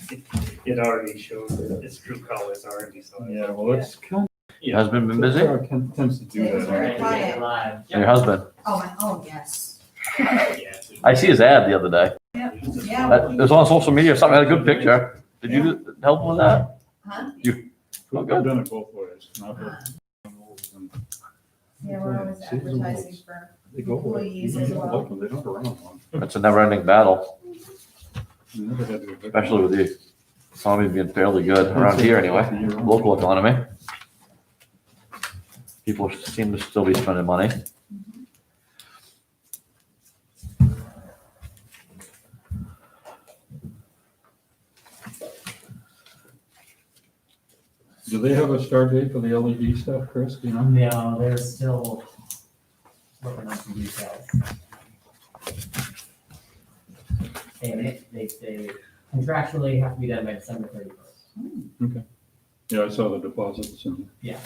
It already shows its true colors already, so. Yeah, well, it's kind Your husband been of, busy? tends to do It's that. very quiet. And your husband? Oh, yes. I see his ad the other day. Yeah. It was on social media, something had a good picture. Did you help him with that? Huh? We've done it both ways. Not with- Yeah, we're always advertising for They go away. employees You as don't well. like them, they don't around one. It's a never ending battle, They never had to- especially with the economy being fairly good around here anyway, local economy. People seem to still be spending money. Do they have a start date for the LED stuff, Chris, do you know? No, they're still working on some details. They contractually have to be done by December 31st. Yeah, I saw the deposits and. Yeah.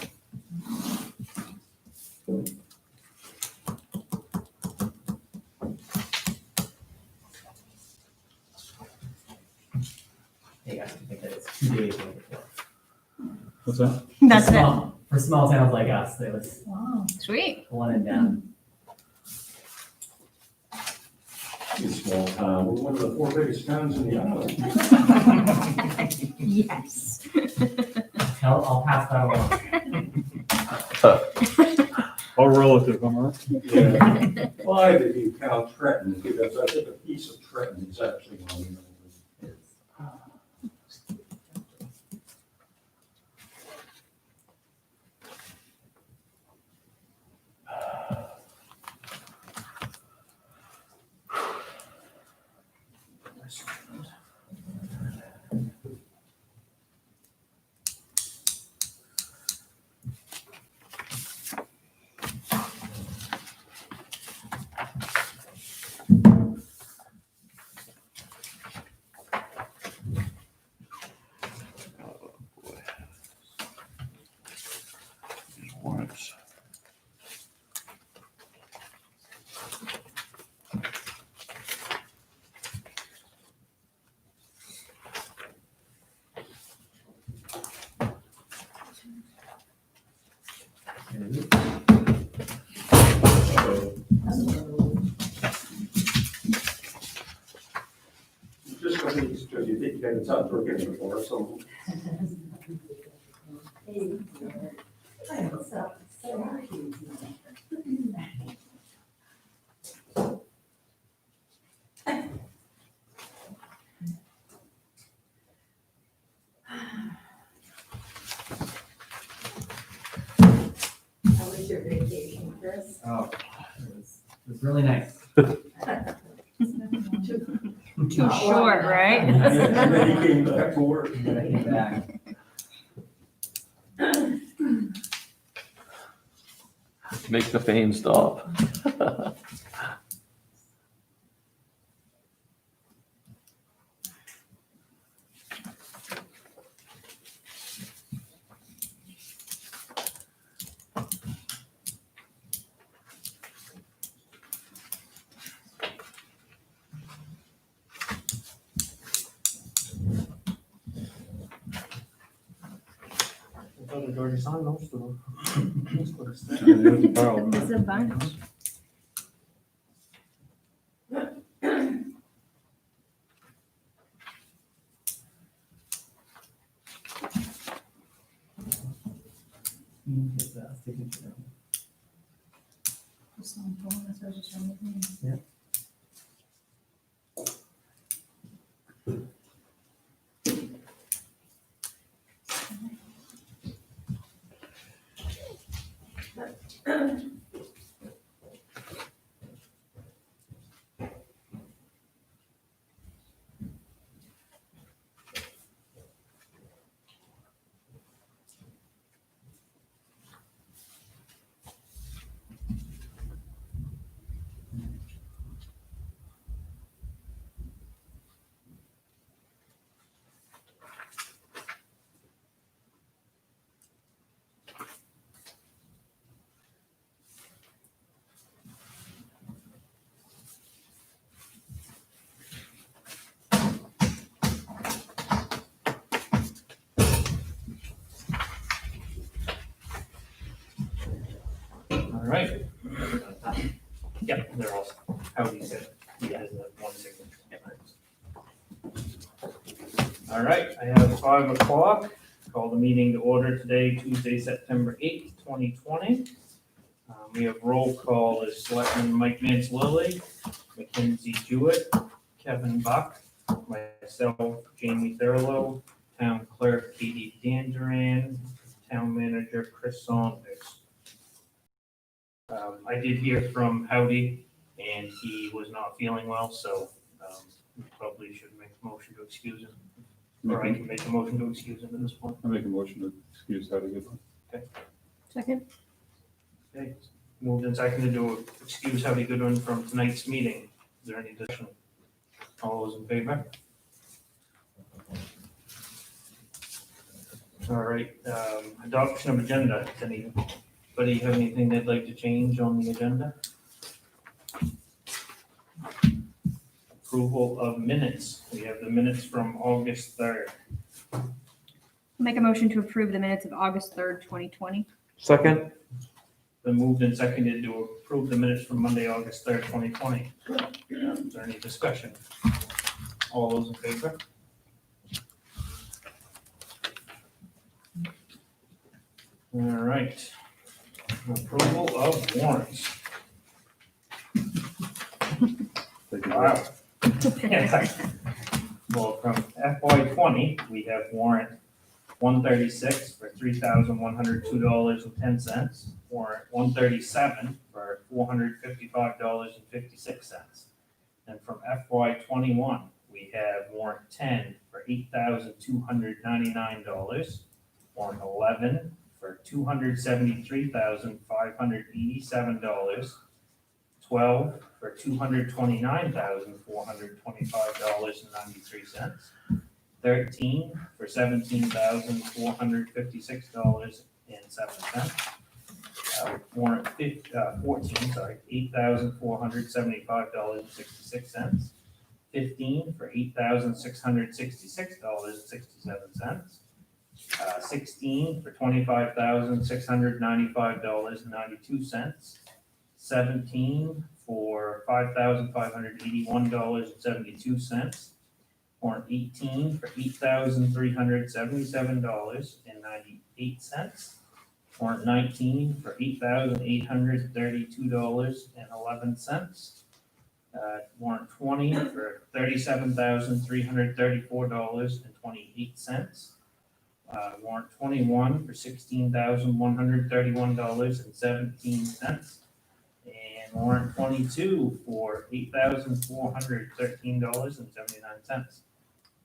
They got to think that it's 2 days before. What's that? That's it. For small towns like us, it was Wow. Sweet. one and done. Small town, we're one of the 4 biggest towns in the island. Yes. I'll pass that along. All relative, am I right? Yeah. 5 if you count Trenton, because I think a piece of Trenton is actually on the. Warrants. Just because you think you haven't talked to her before, so. How was your vacation, Chris? Oh, it was really nice. Too short, right? And then he came back to work. And then I came back. Make the pain stop. There's a pile. It's a bunch. His signature. Just on the phone, that's what I was just trying to think. Yeah. All right. Yep, they're all, Howdy said, he has one signature. All right, I have 5 o'clock. Call the meeting to order today, Tuesday, September 8th, 2020. We have roll call as Selectman Mike Manzilli, Mackenzie Jewett, Kevin Buck, myself, Jamie Thurlow, Town Clerk Katie Danduran, Town Manager Chris Saunders. I did hear from Howdy, and he was not feeling well, so we probably should make a motion to excuse him. Or I can make a motion to excuse him at this point. I make a motion to excuse how to get one. Second? Okay, moved and seconded to excuse Howdy Goodwin from tonight's meeting. Is there any discussion? All those in favor? All right, adoption of agenda. Does anybody have anything they'd like to change on the agenda? Approval of minutes. We have the minutes from August 3rd. Make a motion to approve the minutes of August 3rd, 2020. Second? Been moved and seconded to approve the minutes from Monday, August 3rd, 2020. Is there any discussion? All those in favor? All right. Approval of warrants. Wow. Well, from FY20, we have warrant 136 for $3,102.10. Warrant 137 for $455.56. And from FY21, we have warrant 10 for $8,299. Warrant 11 for $273,587. 12 for $229,425.93. 13 for $17,456.07. Warrant 14, sorry, $8,475.66. 15 for $8,666.67. 16 for $25,695.92. 17 for $5,581.72. Warrant 18 for $8,377.98. Warrant 19 for $8,832.11. Warrant 20 for $37,334.28. Warrant 21 for $16,131.17. And warrant 22 for $8,413.79.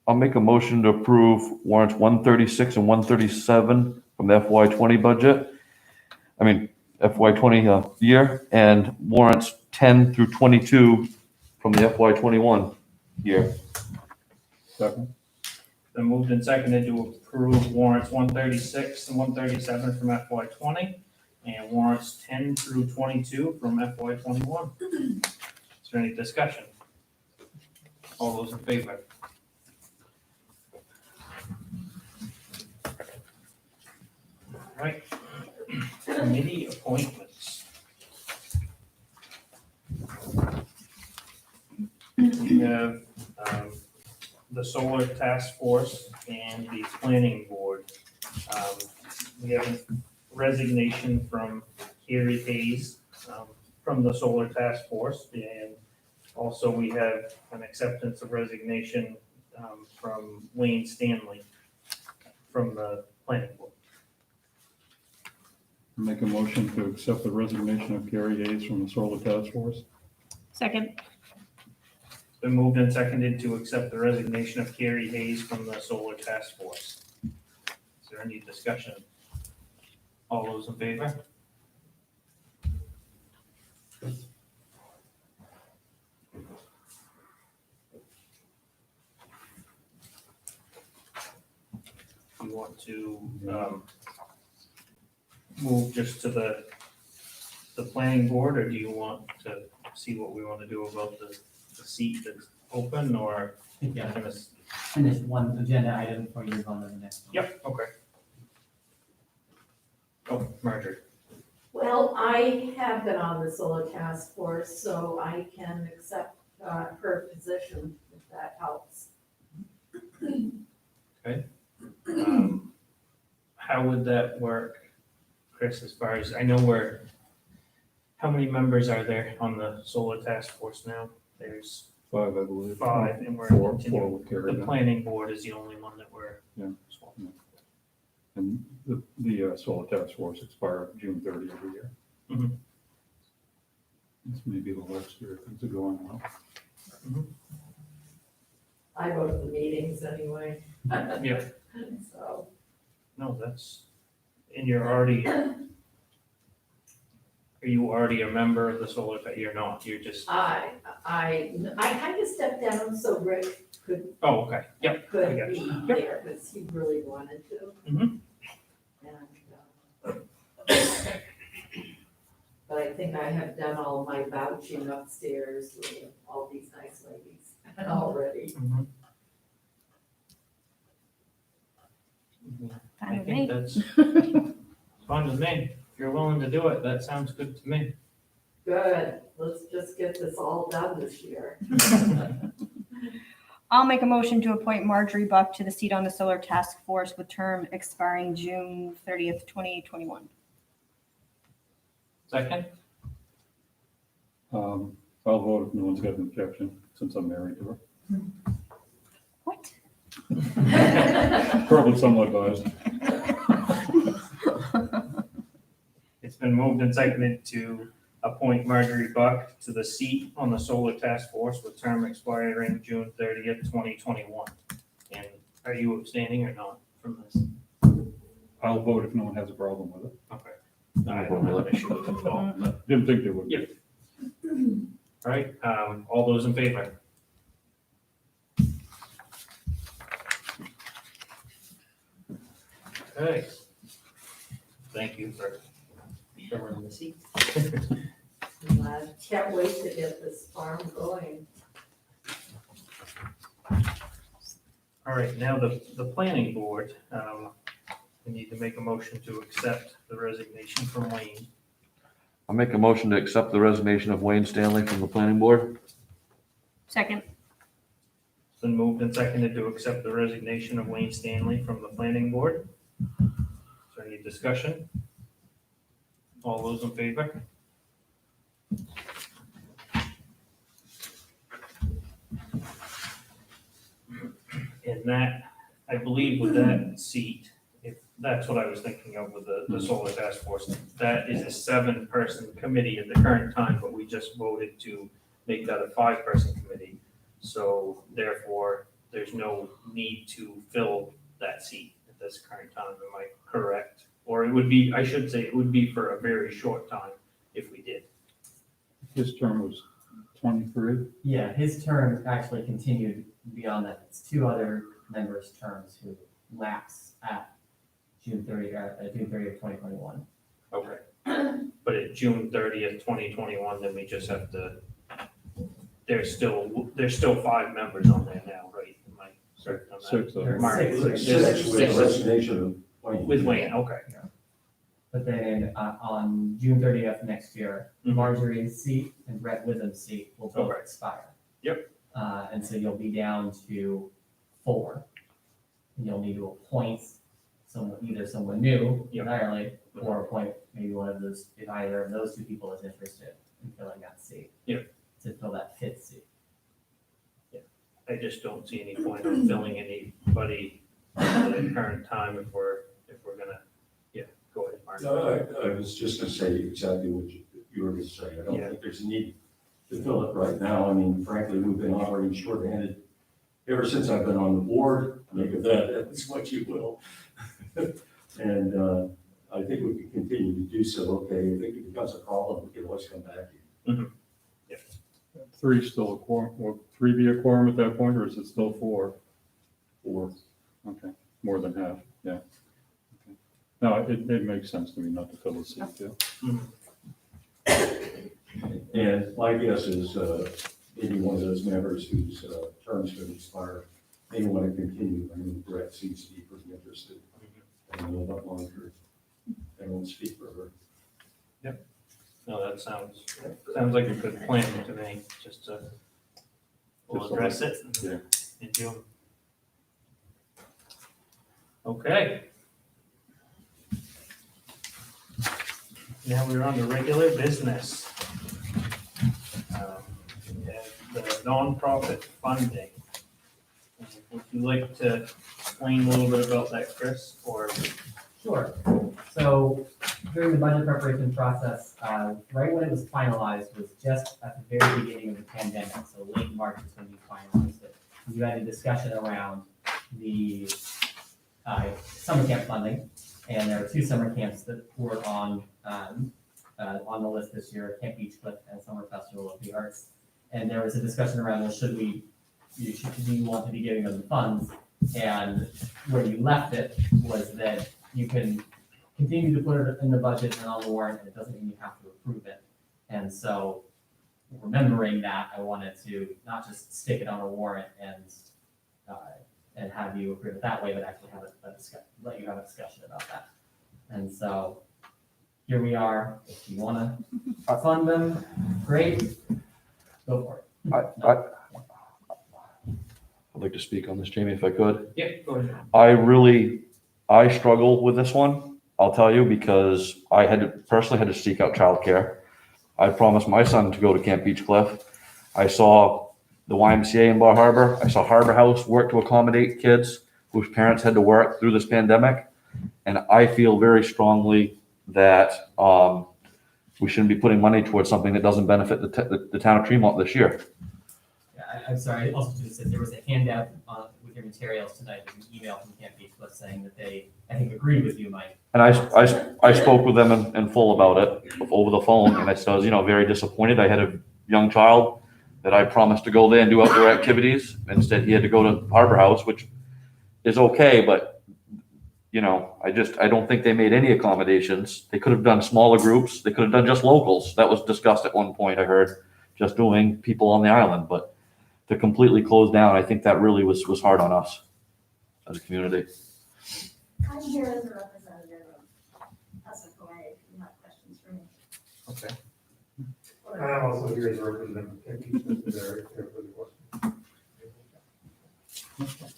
I'll make a motion to approve warrants 136 and 137 from the FY20 budget. FY20 year, and warrants 10 through 22 from the FY21 year. Second? Been moved and seconded to approve warrants 136 and 137 from FY20 and warrants 10 through 22 from FY21. Is there any discussion? All those in favor? All right. Committee appointments. We have the solar task force and the planning board. We have a resignation from Carrie Hayes from the solar task force, and also we have an acceptance of resignation from Wayne Stanley from the planning board. Make a motion to accept the resignation of Gary Hayes from the Solar Task Force. Second? It's been moved and seconded to accept the resignation of Carrie Hayes from the solar task force. Is there any discussion? All those in favor? You want to move just to the planning board, or do you want to see what we want to do about the seat that's open, or? Yeah, finish one agenda item before you move on to the next one. Yep, okay. Oh, Marjorie. Well, I have been on the solar task force, so I can accept her position if that helps. How would that work, Chris, as far as, I know how many members are there on the solar task force now? There's 5, I believe. 5, and we're 4 continuing. with Carrie The now. planning board is the only one that we're. Yeah. And the solar task force expire June 30 every year. Mhm. This may be the last year things are going well. I go to the meetings anyway. Yeah, So, no, and you're already, are you already a member of the solar, you're not, you're just, I kind of stepped down so Rick could oh, okay, yep, I could got be you. there, because he really wanted to. Mhm. And, but I think I have done all my vouching upstairs with all these nice ladies already. Mhm. I Fine with think me. that's fine with me. If you're willing to do it, that sounds good to me. Good, let's just get this all done this year. I'll make a motion to appoint Marjorie Buck to the seat on the solar task force with term expiring June 30th, 2021. Second? I'll vote if no one's got an objection, since I'm married to What? her. Probably somewhat biased. It's been moved and seconded to appoint Marjorie Buck to the seat on the solar task force with term expiring June 30th, 2021. And are you abstaining or not from this? I'll vote if no one has a problem with it. Okay. I don't have an issue with it at all, but, Didn't think they would. Yeah. all right, all those in favor? Okay. Thank you for filling the seat. I can't wait to get this farm going. All right, now the planning board, we need to make a motion to accept the resignation from Wayne. I'll make a motion to accept the resignation of Wayne Stanley from the planning board. Second. It's been moved and seconded to accept the resignation of Wayne Stanley from the planning board. Is there any discussion? All those in favor? And that, I believe with that seat, if that's what I was thinking of with the solar task force, that is a 7-person committee at the current time, but we just voted to make that a 5-person committee. So therefore, there's no need to fill that seat at this current time, am I correct? Or it would be, I should say, it would be for a very short time if we did. His term was 23. Yeah, his term actually continued beyond that. It's 2 other members' terms who lapse at June 30th, 2021. Okay. But at June 30th, 2021, then we just have to, there's still 5 members on there now, right? Am I certain on that? 6 of There them. are Mark, 6 right Six. now. With resignation of Wayne. With Wayne, okay. But then on June 30th next year, Mhm. Marjorie's seat and Brett Witham's seat will both Okay. expire. Yep. And so you'll be down to 4. And you'll need to appoint either someone new Yep. entirely, or appoint maybe one of those, if either of those 2 people is interested in filling that seat. Yep. To fill that 5th seat. I just don't see any point of filling anybody at the current time if we're gonna, go ahead, Mark. No, I was just gonna say exactly what you were gonna say. I don't Yeah. think there's a need to fill it right now. I mean, frankly, we've been operating shorthanded ever since I've been on the board. Make of that as what you will. And I think we can continue to do so. Okay, if it becomes a problem, we can always come back to you. 3 still a quorum, will 3 be a quorum at that point, or is it still 4? 4. Okay, more than half, yeah. Okay. No, it makes sense to me not to fill the seat, yeah. And my guess is maybe one of those members whose term's going to expire may want to continue. I mean, Brett seems to be pretty interested. I don't know about longer. I won't speak for her. sounds like a good plan to me, just to, we'll Just address it Yeah. in June. Okay. Now we're on the regular business. We have the nonprofit funding. Would you like to explain a little bit about that, Chris, or? Sure. So during the budget preparation process, right when it was finalized was just at the very beginning of the pandemic, so late March is when you finalized it. You had a discussion around the summer camp funding, and there are two summer camps that were on the list this year, Camp Beach Cliff and Summer Festival of the Arts. And there was a discussion around, well, do you want to be giving them the funds? And where you left it was that you can continue to put it in the budget and on the warrant, and it doesn't mean you have to approve it. And so, remembering that, I wanted to not just stick it on a warrant and have you approve it that way, but actually have let you have a discussion about that. And so, here we are. If you want to fund them, great, go for it. I'd like to speak on this, Jamie, if I could. Yeah, go ahead. I struggle with this one, I'll tell you, because I personally had to seek out childcare. I promised my son to go to Camp Beach Cliff. I saw the YMCA in Bar Harbor. I saw Harbor House work to accommodate kids whose parents had to work through this pandemic. And I feel very strongly that we shouldn't be putting money towards something that doesn't benefit the town of Tremont this year. Yeah, I'm sorry, I also just said there was a handout with your materials tonight, an email from Camp Beach Cliff saying that they, I think, agreed with you, Mike. And I spoke with them in full about it over the phone, and I was, very disappointed. I had a young child that I promised to go there and do outdoor activities. Instead, he had to go to Harbor House, which is okay, but I don't think they made any accommodations. They could have done smaller groups. They could have done just locals. That was discussed at one point, I heard, just doing people on the island, but to completely close down, I think that really was hard on us as a community. I'm here as a representative of SFOA, if you have questions for me. Okay. I'm also here as a representative of Camp Beach Cliff, there for the question.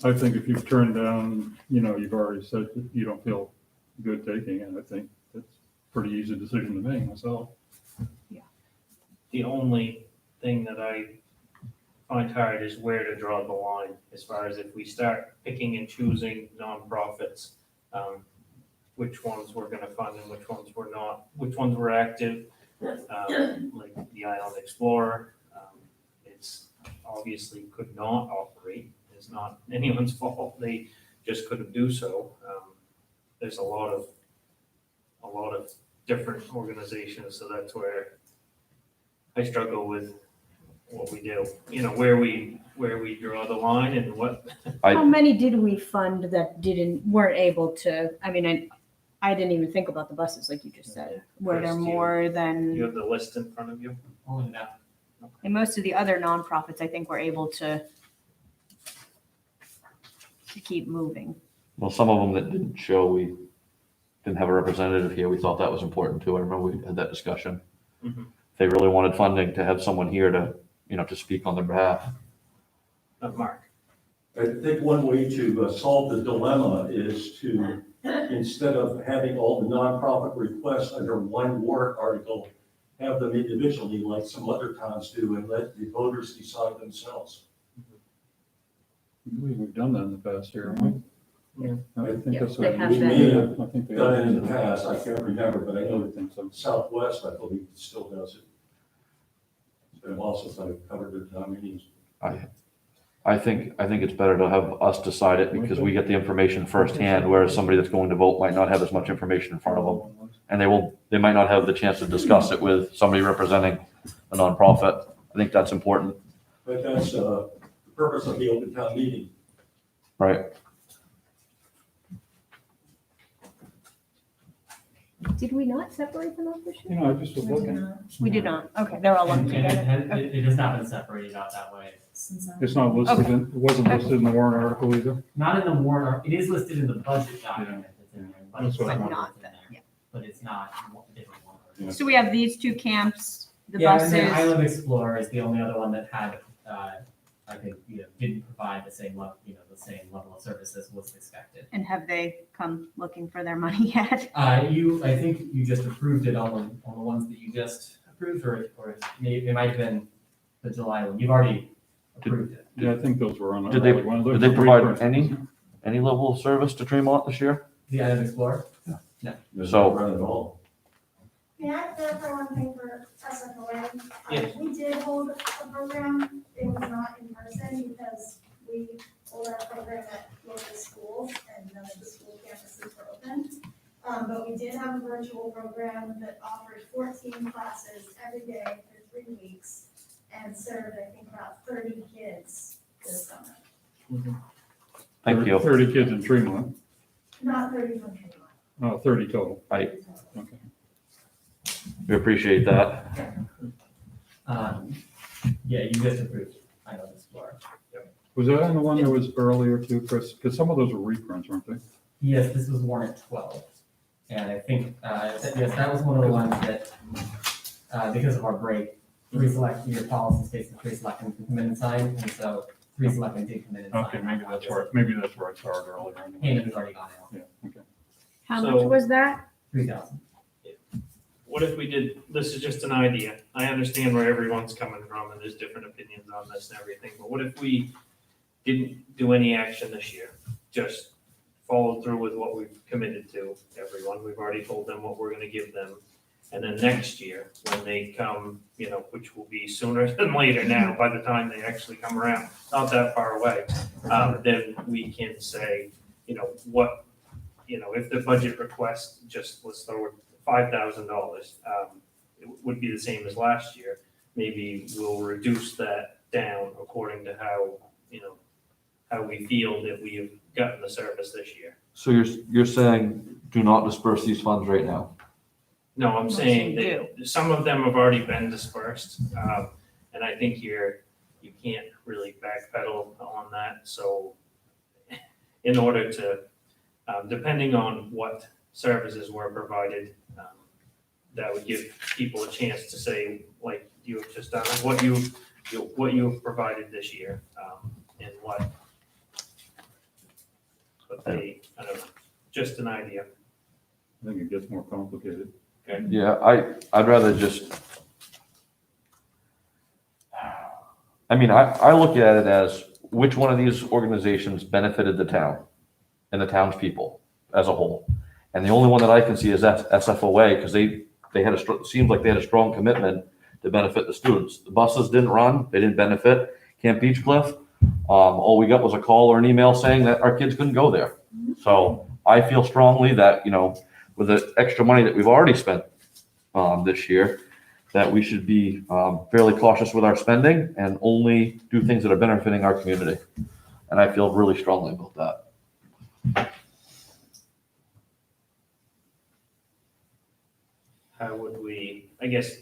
I think if you've turned down, you've already said that you don't feel good taking it. I think that's a pretty easy decision to make myself. The only thing that I find hard is where to draw the line, as far as if we start picking and choosing nonprofits, which ones we're gonna fund and which ones we're not, which ones were active, like the Island Explorer. It's obviously could not operate. It's not anyone's fault. They just couldn't do so. There's a lot of different organizations, so that's where I struggle with what we do. Where we draw the line and what. How many did we fund that weren't able to, I didn't even think about the buses, like you just said. Were there Chris, more You than, have the list in front of you? Only that. and most of the other nonprofits, I think, were able to keep moving. Well, some of them that didn't show, we didn't have a representative here. We thought that was important too. I remember we had that discussion. Mhm. They really wanted funding to have someone here to, to speak on their behalf. Mark. I think one way to solve the dilemma is to, instead of having all the nonprofit requests under one warrant article, have them individually like some other towns do and let the voters decide themselves. We've done that in the past year, haven't we? Yeah. I think that's They what have We been. may have I think they done it have. in the past, I can't remember, but I I know would think so. Southwest, I believe, still does it. But I'm also thought it covered the town meetings. I think it's better to have us decide it because we get the information firsthand, whereas somebody that's going to vote might not have as much information in front of them. And they might not have the chance to discuss it with somebody representing a nonprofit. I think that's important, But that's the purpose of the open town meeting. right? Did we not separate them out this year? I just was looking. We did not. Okay, they're all lumped And together. it has not been separated out that way. It's not listed Okay. it wasn't listed in the warrant article either. Not in the warrant, it is listed in the budget document that's in there, but That's it's what I But wanted. not the, yeah. but it's not a different one. Yeah. So we have these two camps the Yeah, and then buses? Island Explorer is the only other one that had, I think, didn't provide the same level, the same level of service as was expected. And have they come looking for their money yet? I think you just approved it on the ones that you just approved, or it might have been the July one. You've already approved it. Yeah, I think those were on. Did they- early one. Those did they were provide reprints. any level of service to Tremont this year? The Island Explorer? So- Run it all. May I clarify one thing for SFOA? Yes. We did hold a program, it was not in person because we hold our program at local schools and none of the school campuses were open. But we did have a virtual program that offered 14 classes every day for 3 weeks and served, I think, about 30 kids this summer. Thank you. 30 kids in Tremont. Not 30 from Tremont. Oh, 30 total. I Okay. we appreciate that. Yeah, you just approved Island Explorer. Was that on the one that was earlier too, Chris? Because some of those were reprints, weren't they? Yes, this was warrant 12. And I think, yes, that was one of the ones that, because of our break, your policy states that 3 selectmen can come in and sign, and so 3 selectmen did come in and sign. Okay, maybe that's where I saw it earlier. Payment has already gone out, Yeah, okay. How So- much was that? 3,000. What if we did, this is just an idea, I understand where everyone's coming from and there's different opinions on this and everything, but what if we didn't do any action this year? Just followed through with what we've committed to everyone, we've already told them what we're gonna give them. And then next year, when they come, which will be sooner than later now, by the time they actually come around, not that far away, then we can say, what, if the budget request, just let's throw it $5,000, it would be the same as last year. Maybe we'll reduce that down according to how, how we feel that we have gotten the service this year. So you're saying do not disperse these funds right now? No, I'm saying saying that some of them have already been dispersed, and I think you can't really backpedal on that, so in order to, depending on what services were provided, that would give people a chance to say, like you have just done, what you've provided this year, and what they, I don't know, just an idea. I think it gets more complicated. Yeah, I'd rather just, I look at it as which one of these organizations benefited the town and the townspeople as a whole. And the only one that I can see is SFOA, because they had seems like they had a strong commitment to benefit the students. The buses didn't run, they didn't benefit. Camp Beechcliff, all we got was a call or an email saying that our kids couldn't go there. So I feel strongly that, with the extra money that we've already spent this year, that we should be fairly cautious with our spending and only do things that are benefiting our community. And I feel really strongly about that. How would we, I guess,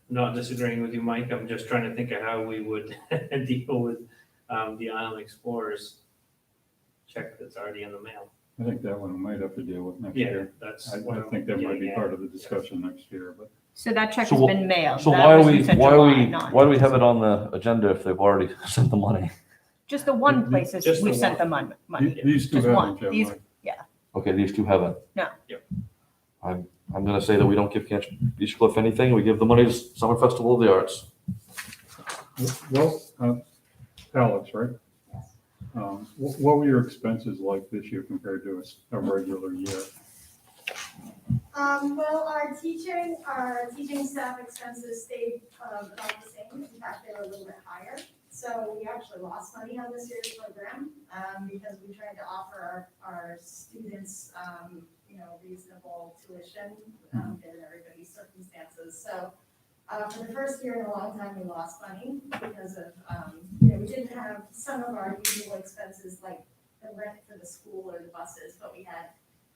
not disagreeing with you, Mike, I'm just trying to think of how we would deal with the Island Explorers check that's already in the mail. I think that one we might have to deal with next Yeah, year. that's I what I'm think that might be getting part at. of the discussion next year, but So that check So has wh- been mailed. So That why was do you said July, not- we have it on the agenda if they've already sent the money? Just the one place is Just we the sent the one. money to. these two Just one. haven't, Jim, These- right? Okay, these two haven't. No. Yep. I'm gonna say that we don't give Camp Beechcliff anything, we give the money to Summer Festival of the Arts. Well, Alex, right? What were your expenses like this year compared to a regular year? Well, our teaching staff expenses stayed about the same. In fact, they were a little bit higher. So we actually lost money on this year's program because we tried to offer our students, reasonable tuition given everybody's circumstances. So for the first year in a long time, we lost money because of, we didn't have some of our usual expenses like the rent for the school or the buses, but we had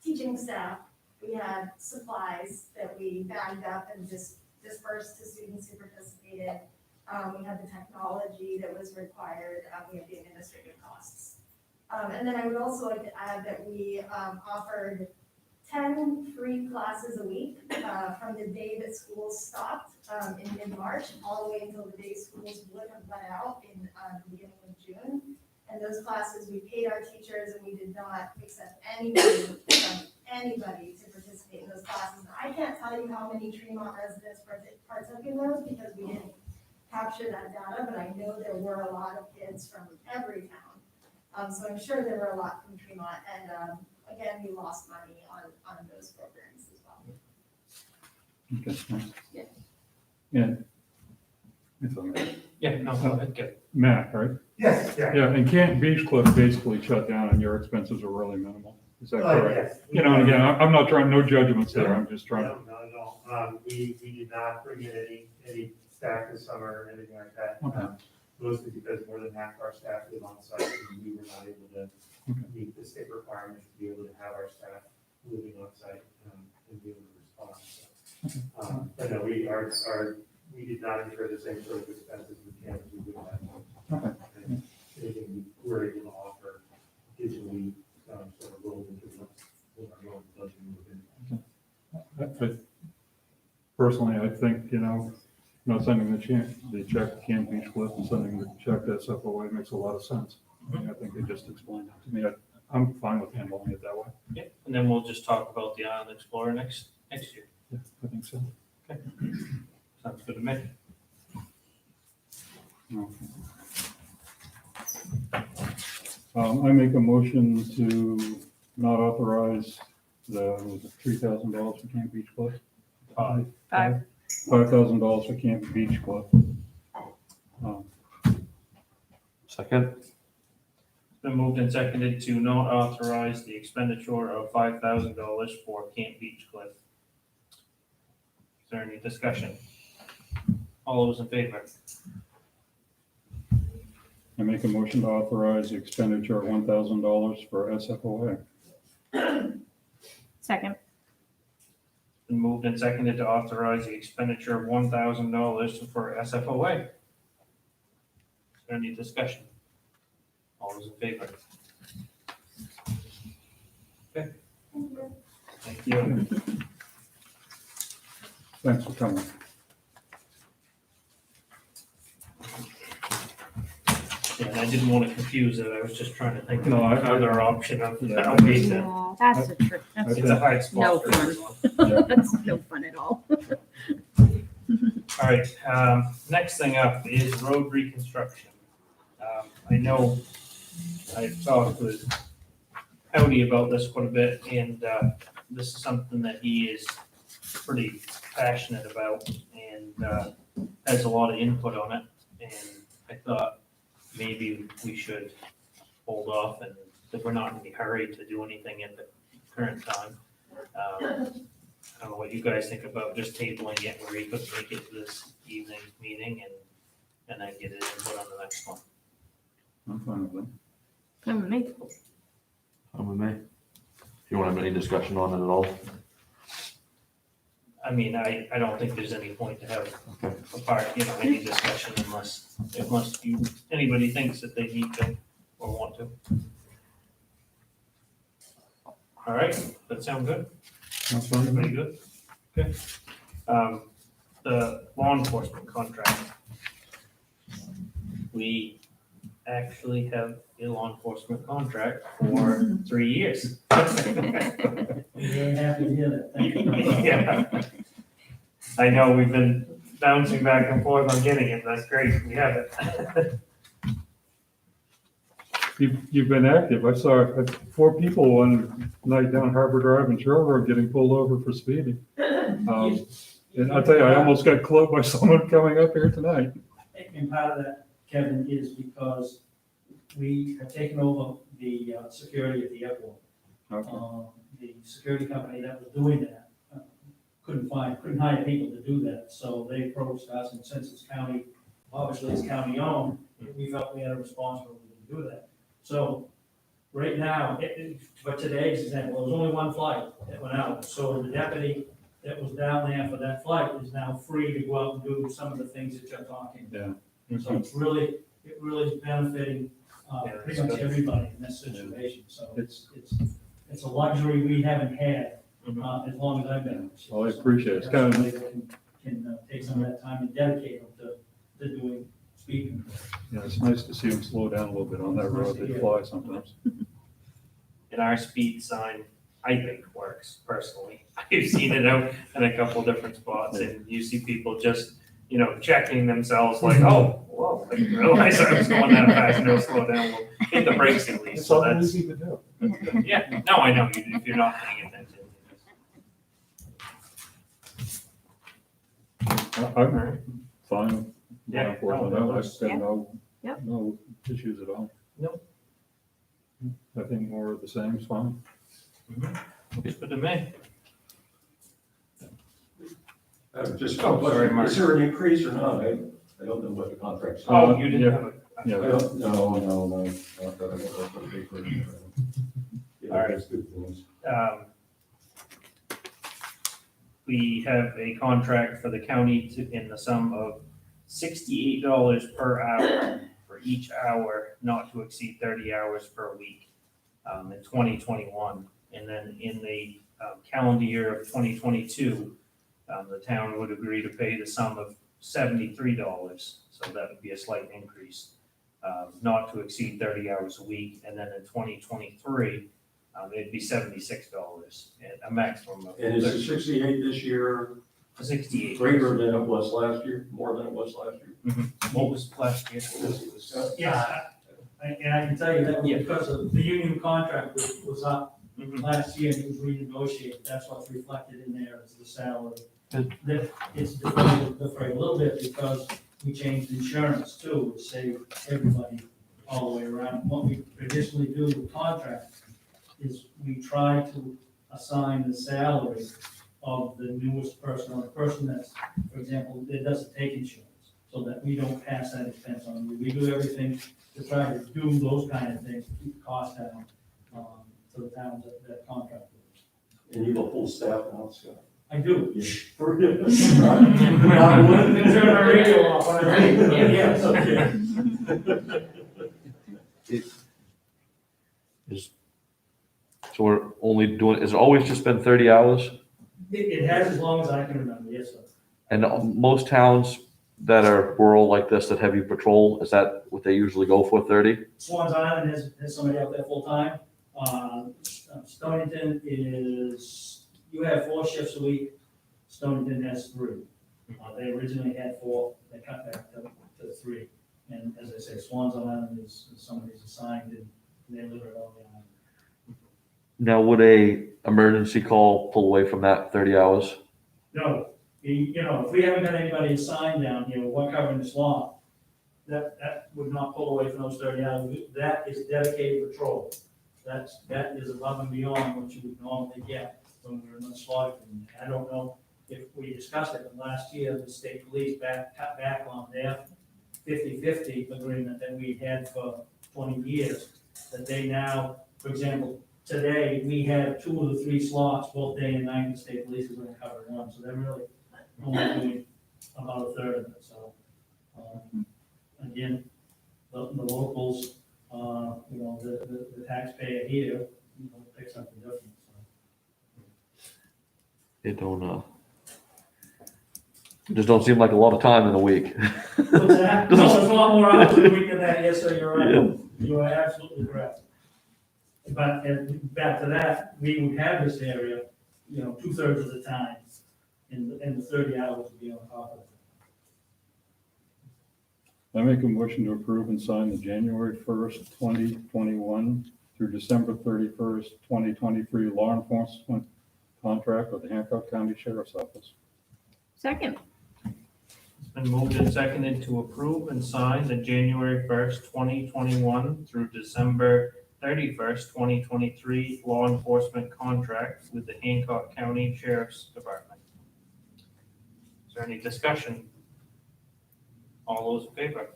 teaching staff. We had supplies that we bagged up and just dispersed to students who participated. We had the technology that was required. We had the administrative costs. And then I would also like to add that we offered 10 free classes a week from the day that schools stopped in mid-March, all the way until the day schools would have let out in the beginning of June. And those classes, we paid our teachers and we did not accept anybody to participate in those classes. And I can't tell you how many Tremont residents partook in those because we didn't capture that data, but I know there were a lot of kids from every town. So I'm sure there were a lot from Tremont, and again, we lost money on those programs as well. Okay, thanks. Yeah. And, it's on there. Yeah, no, go ahead, good. Mac, right? Yes, yeah. Yeah, and Canton Beach Cliff basically shut down and your expenses were really minimal. Is that correct? Yes. You know, and again, I'm not trying, no judgments there, I'm just trying to. No, not at all. We did not bring in any staff this summer or anything like that. Okay. Mostly because more than half our staff was on site and we were not able to Okay. meet the state requirements to be able to have our staff living on site and be able to respond. So, but no, we did not incur the same sort of expenses with campus we would have. Okay. And anything we were able to offer digitally sort of rolled into our own budget within. Personally, I think, you know, not sending the check to Canton Beach Cliff and sending the check to SFOA makes a lot of sense. I think they just explained it to me. I'm fine with handling it that way. Yeah, and then we'll just talk about the Island Explorer next year. Yeah, I think so. Sounds good to me. I make a motion to not authorize the $3,000 for Camp Beach Club. Five. $5,000 for Camp Beach Club. Second? It's been moved and seconded to not authorize the expenditure of $5,000 for Camp Beach Cliff. Is there any discussion? All those in favor? I make a motion to authorize the expenditure of $1,000 for SFOA. Second. Been moved and seconded to authorize the expenditure of $1,000 for SFOA. Is there any discussion? All those in favor? Okay, thank you. Thanks for coming. Yeah, and I didn't want to confuse it, I was just trying to think of No, another option of Yeah. how we can. Yeah, that's a trick. That's, It's a hard No spot for fun. everyone. that's no fun at all. All right, next thing up is road reconstruction. I know I've talked with Howdy about this quite a bit, and this is something that he is pretty passionate about and has a lot of input on it. And I thought maybe we should hold off and that we're not in any hurry to do anything at the current time. I don't know what you guys think about just tabling it where he could make it to this evening's meeting and then get it input on the next one. I'm fine with that. Come with me. I'm with me. Do you want to have any discussion on it at all? I mean, I don't think there's any point to have any discussion unless anybody thinks that they need to or want to. All right, that sound good? That's fine with me. Pretty good. Okay. The law enforcement contract. We actually have a law enforcement contract for 3 years. Very happy to hear that. Thank you. Yeah. I know we've been bouncing back and forth on getting it. That's great. We have it. You've been active. I saw 4 people one night down Harbor Drive and Shore Road getting pulled over for speeding. And I'll tell you, I almost got clubbed by someone coming up here tonight. And part of that, Kevin, is because we have taken over the security at the airport. Okay. The security company that was doing that couldn't hire people to do that. So they approached us, and since it's county, obviously it's county owned, we felt we had a responsibility to do that. So right now, for today's example, there was only one flight that went out. So the deputy that was down there for that flight is now free to go out and do some of the things that you're talking about. Yeah. So it really is benefiting pretty much everybody in this situation. So it's a luxury we haven't had as long as I've been. Well, I appreciate it. It's kind of- Somebody that can take some of that time and dedicate them to doing speed control. Yeah, it's nice to see them slow down a little bit on that road. They fly sometimes. And our speed sign, I think, works personally. I've seen it out in a couple different spots, and you see people just, checking themselves like, oh, whoa, I didn't realize I was going that fast, slow down, we'll hit the brakes at least, so that's, easy to do. yeah, no, I know, if you're not paying attention. I'm fine. Yeah, Unfortunately, I've got Yep. no issues at all. Nope. I think more of the same is fine. Looks good to me. Just Oh, sorry, Mark. is there an increase or not? I don't know what the contract says. Oh, you didn't yeah. have a. I Yeah, don't, no, not that I don't know what the paper. Yeah, All right. that's good things. We have a contract for the county in the sum of $68 per hour for each hour, not to exceed 30 hours per week, in 2021. And then in the calendar year of 2022, the town would agree to pay the sum of $73. So that would be a slight increase, not to exceed 30 hours a week. And then in 2023, it'd be $76 and a maximum of And is the 68 this year 68. greater than it was last year, more than it was last year? What was last year? Yeah, and I can tell you that was Yeah. because of the union contract was up Mhm. last year and it was renegotiated, that's what's reflected in there as the salary. Good. That it's deferred a little bit because we changed insurance too, which saved everybody all the way around. What we traditionally do with contracts is we try to assign the salary of the newest person, or the person that's, for example, that doesn't take insurance, so that we don't pass that expense on. We do everything to try to do those kind of things, to keep the cost down, to the towns that contract with us. And you have a full staff now, Scott? I do. For it. Turn our radio off when I leave. Yes. So we're only doing, has it always just been 30 hours? It has as long as I can remember, yes, sir. And most towns that are rural like this, that heavy patrol, is that what they usually go for, 30? Swans Island has somebody out there full-time. Stonington is, you have 4 shifts a week, Stonington has 3. They originally had 4, they cut back to 3. And as I say, Swans Island is somebody's assigned and they live it on the island. Now, would a emergency call pull away from that 30 hours? No, if we haven't got anybody assigned down here, we're covering this lot, that would not pull away from those 30 hours. That is dedicated patrol. That is above and beyond what you would normally get when we're in the slot. I don't know if we discussed it, but last year, the state police cut back on their 50-50 agreement that we had for 20 years, that they now, for example, today, we have 2 of the 3 slots, both day and night, the state police is gonna cover 1, so they're really only doing about a third of it, so. Again, the locals, the taxpayer here, picks up the difference, so. It don't, it just don't seem like a lot of time in a week. What's that? No, it's a lot more hours a week than that, yes, sir, you're right, Yeah. you are absolutely correct. But, and back to that, we would have this area, 2/3 of the time, and the 30 hours would be on top of it. I make a motion to approve and sign the January 1st, 2021 through December 31st, 2023 law enforcement contract with the Hancock County Sheriff's Office. Second. It's been moved and seconded to approve and sign the January 1st, 2021 through December 31st, 2023 law enforcement contract with the Hancock County Sheriff's Department. Is there any discussion? All those in favor?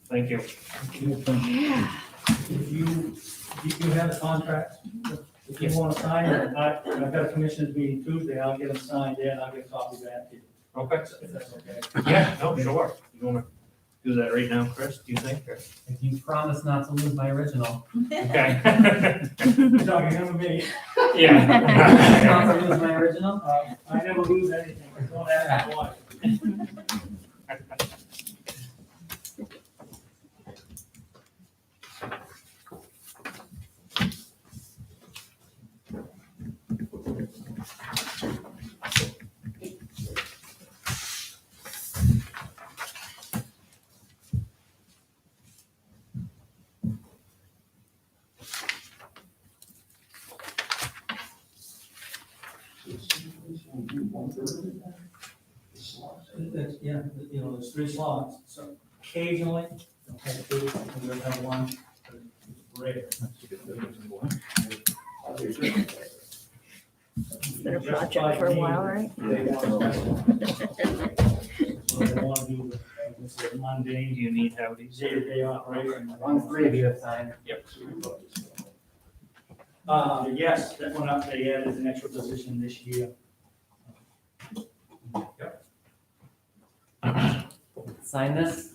Thank you. If you have a contract, if you want to sign it, I've got a commissioners meeting Tuesday, I'll get them signed there, and I'll get a copy back to you, Okay. if that's okay. Yeah, no, sure. You wanna do that right now, Chris, do you think? Or- If you promise not to lose my original, Okay. You're talking him or me? Yeah. promise to lose my original? I never lose anything, don't ask me why. Yeah, you know, there's 3 slots, so occasionally, they'll have 2, and we'll have 1, but it's rare. It's been a project for a while, right? They want So they want to do the mundane, Do you need Howdy's? day-to-day operation. One, 3 of you have signed. Yes, that went up, they added an extra position this year. Sign this.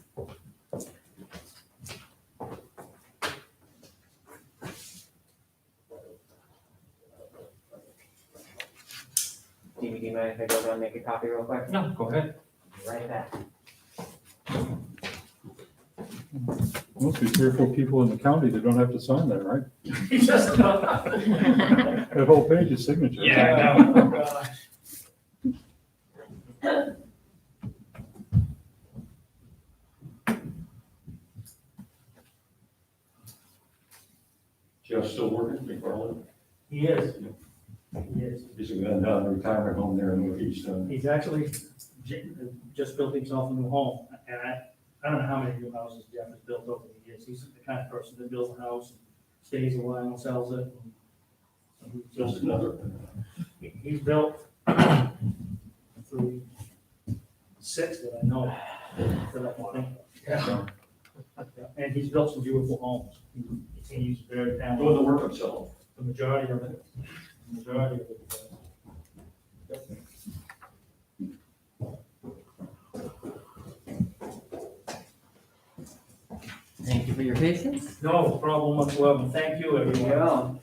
Do you mind if I go down and make a copy real quick? No, go ahead. Right back. Must be 3 or 4 people in the county that don't have to sign that, right? Just That whole page is signature. Yeah, I know. Oh, gosh. Jeff's still working, McFarland? He is. He is. He's going down to retirement home there in Northeast. He's actually just built himself a new home, and I don't know how many new houses Jeff has built over the years. He's the kind of person that builds a house, and stays a while and sells it. So he Just built- another. He's built 3, 6 that I know, that I can think of. And he's built some beautiful homes. He's very Doing the talented, work himself. the majority of it. Thank you for your patience. No problem whatsoever. Thank you, Here you everyone. go.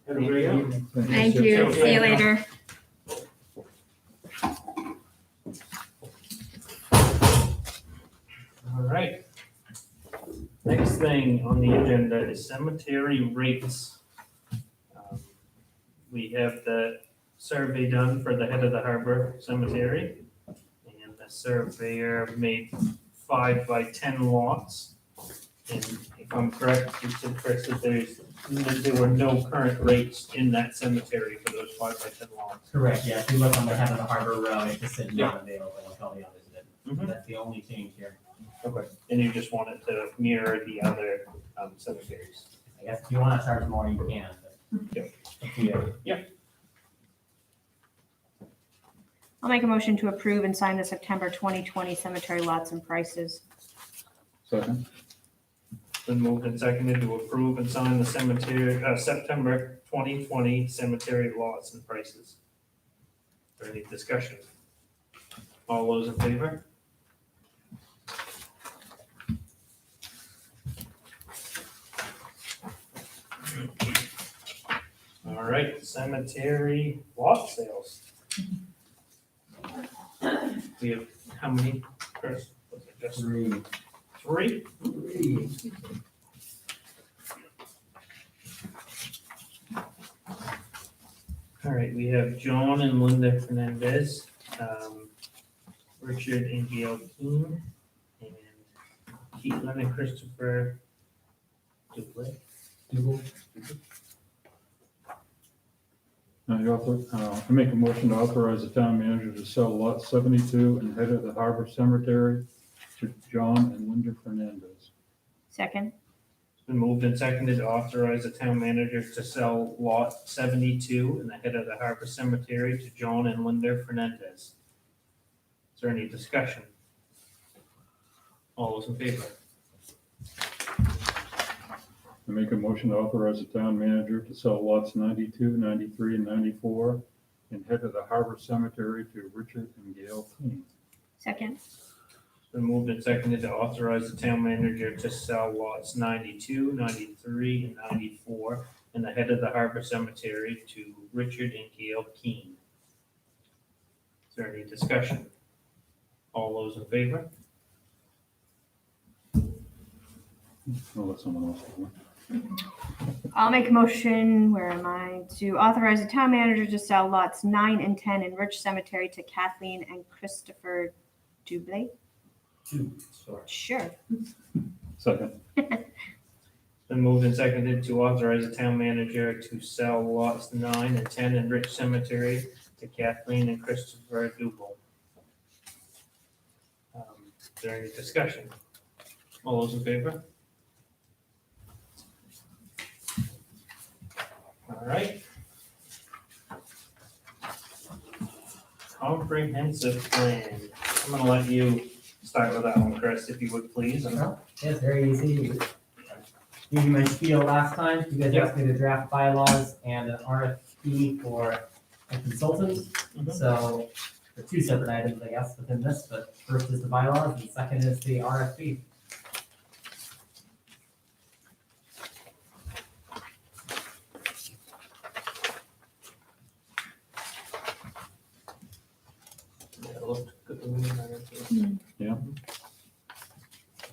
Have a great evening. Thank you. See you later. All right. Next thing on the agenda is cemetery rates. We have the survey done for the head of the harbor cemetery. And the surveyor made 5 by 10 lots. And if I'm correct, you said, Chris, that there were no current rates in that cemetery for those 5 by 10 lots. Correct, yeah, if you look on the head of the harbor row, it just said not available, like all the others did. Mhm. That's the only change here. Okay. And you just wanted to mirror the other cemeteries. I guess if you wanna charge more, you can, but. Yep. Up to you. I'll make a motion to approve and sign the September 2020 cemetery lots and prices. Second. Been moved and seconded to approve and sign the cemetery, September 2020 cemetery lots and prices. Is there any discussion? All those in favor? All right, cemetery lot sales. We have how many, Chris? Was it just 3. 3? All right, we have John and Linda Fernandez, Richard and Gail Keane, and Keatlin and Christopher Dublin. I make a motion to authorize the town manager to sell lot 72 and head of the harbor cemetery to John and Linda Fernandez. Second. It's been moved and seconded to authorize the town manager to sell lot 72 in the head of the harbor cemetery to John and Linda Fernandez. Is there any discussion? All those in favor? I make a motion to authorize the town manager to sell lots 92, 93, and 94 and head of the harbor cemetery to Richard and Gail Keane. Second. It's Been moved and seconded to authorize the town manager to sell lots 92, 93, and 94 in the head of the Harbor Cemetery to Richard and Gail Keane. Is there any discussion? All those in favor? I'll let someone else do it. I'll make a motion, where am I, to authorize the town manager to sell lots 9 and 10 in Rich Cemetery to Kathleen and Christopher Dublé. Sorry. Sure. Second. Been moved and seconded to authorize the town manager to sell lots 9 and 10 in Rich Cemetery to Kathleen and Christopher Duble. Is there any discussion? All those in favor? All right. Comprehensive plan. I'm gonna let you start with that one, Chris, if you would please. And Yeah, it's very easy. Gave you my spiel last time. You guys asked me to draft bylaws and an RFP for a consultant. Mhm. So, there are two separate items, I guess, within this, but first is the bylaws and second is the RFP. Yeah, it looked good to me. Yeah.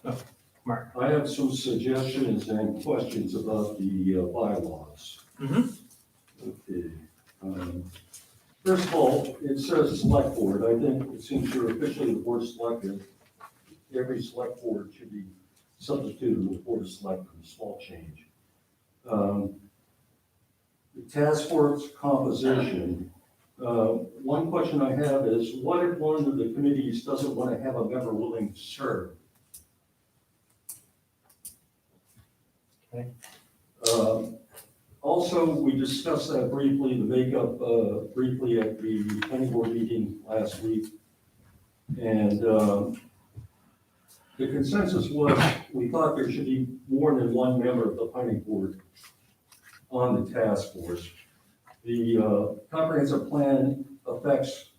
Oh, Mark. I have some suggestions and questions about the bylaws. Mhm. Okay. First of all, it says select board. I think since you're officially the board of selectmen, every select board should be substituted with board of selectmen, small change. The task force composition, one question I have is, what if one of the committees doesn't want to have a member willing to serve? Okay. Also, we discussed that briefly, the makeup, briefly at the planning board meeting last week. And the consensus was, we thought there should be more than one member of the planning board on the task force. The comprehensive plan affects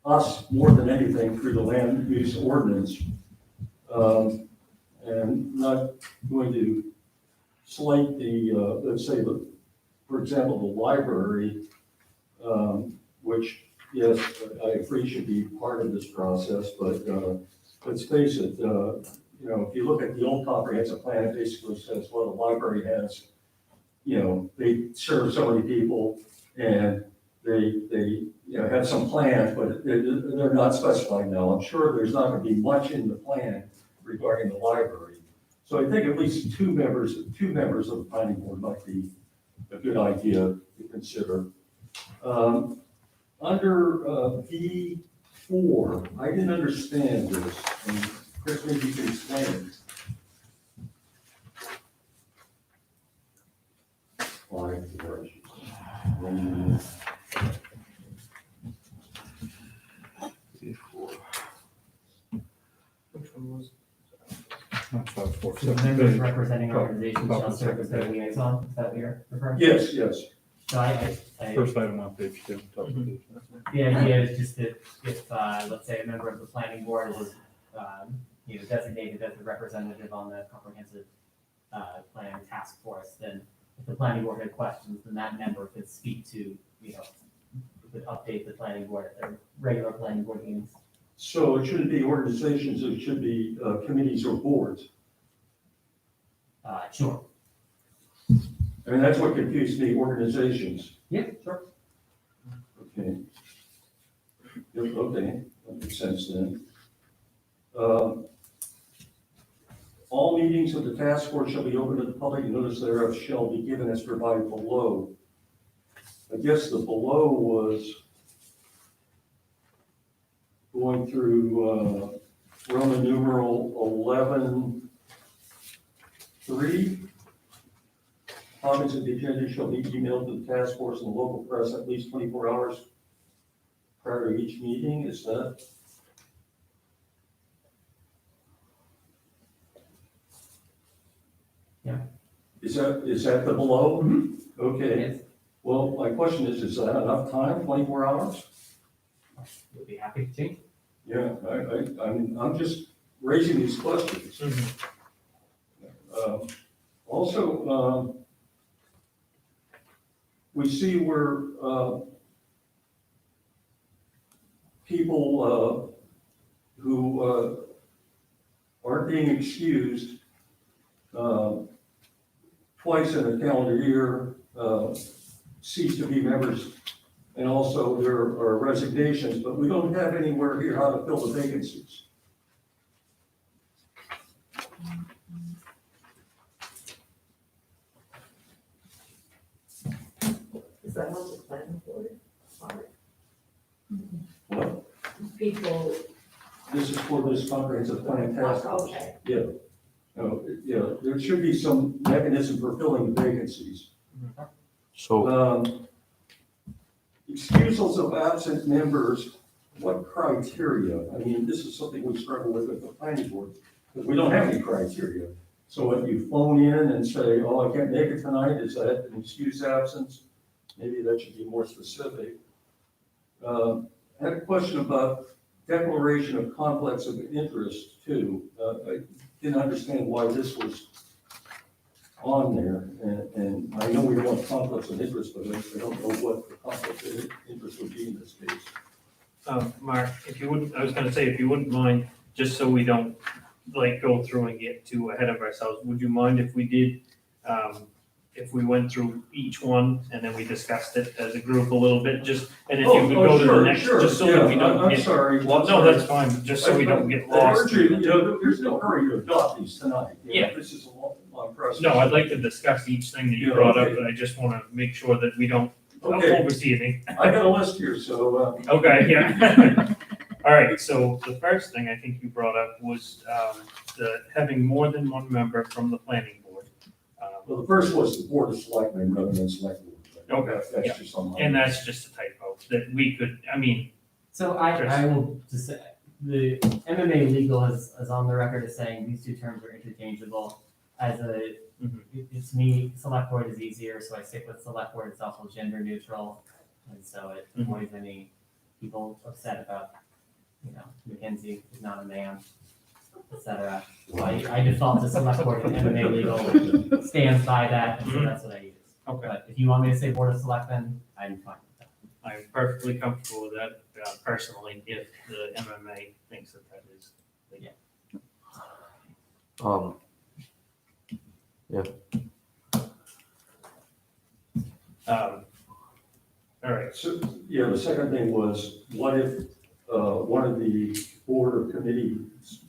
us more than anything through the land use ordinance. And not going to slight the, let's say, for example, the library, which, yes, I agree should be part of this process, but let's face it, if you look at the old comprehensive plan, it basically says, well, the library has, they serve so many people, and they have some plans, but they're not specified now. I'm sure there's not going to be much in the plan regarding the library. So I think at least two members of the planning board might be a good idea to consider. Under B4, I didn't understand this, and Chris, maybe you can explain it. Which one was? That's 5, 4, So 7, members 8. representing Top- organizations top shall of serve as their second liaison, is that what you're referring to? Yes, yes. So I, First item on page 2, top of page. the idea is just that if, let's say, a member of the planning board was, designated as a representative on the comprehensive plan task force, then if the planning board had questions, then that member could speak to, could update the planning board at their regular planning board meetings. So it shouldn't be organizations, it should be committees or boards. Sure. I mean, that's what confused me, organizations. Yeah, sure. Okay. Yep, okay, that makes sense then. All meetings of the task force shall be open to the public, and notice thereof shall be given as provided below. I guess the below was going through Roman numeral 11:3. Comments of the agenda shall be emailed to the task force and the local press at least 24 hours prior to each meeting. Is that? Yeah. Is that the below? Mhm. Okay. Yes, Well, my question is that enough time, 24 hours? we'd be happy to change. Yeah, I'm just raising these questions. Mhm. Also, we see where people who aren't being excused twice in a calendar year cease to be members, and also there are resignations, but we don't have anywhere here how to fill the vacancies. Is that on the planning board? Well, People, this is for this comprehensive plan task force. okay. Yeah, there should be some mechanism for filling the vacancies. So, Excusals of absent members, what criteria? I mean, this is something we struggle with at the planning board, because we don't have any criteria. So if you phone in and say, oh, I can't make it tonight, is that an excused absence? Maybe that should be more specific. I had a question about declaration of conflicts of interest too. I didn't understand why this was on there, and I know we don't want conflicts of interest, but I don't know what the conflict of interest would be in this case. Mark, if you wouldn't, I was gonna say, if you wouldn't mind, just so we don't like go through and get too ahead of ourselves, would you mind if we did, if we went through each one and then we discussed it as a group a little bit, just, and if you could go to the next, just so that we don't I'm get. sorry. Well, no, that's fine, just so we don't get lost. There's no hurry to adopt these tonight. You know, Yeah. This is a long process. No, I'd like to discuss each thing that you Yeah, brought up, okay. but I just wanna make sure that we don't Okay, oversee anything. I got a list here, so, Okay, yeah. All right, so the first thing I think you brought up was, the having more than one member from the planning board. well, the first was the board of selectmen rather than select board. Okay, yeah. That's just on my. And that's just a typo, that we could, I mean, So I will just say, the MMA legal is on the record as saying these two terms are interchangeable. As a, Mhm. it's me, select board is easier, so I stick with select board. It's also gender neutral. And so it Mhm. avoids any people upset about, Mackenzie is not a man, et cetera. So I default to select board and MMA legal stands by that, and so that's what I use. okay, But if you want me to say board of selectmen, I'm fine with that. I'm perfectly comfortable with that, personally, if the MMA thinks that that is. All right, So, yeah, the second thing was, what if, one of the board or committees,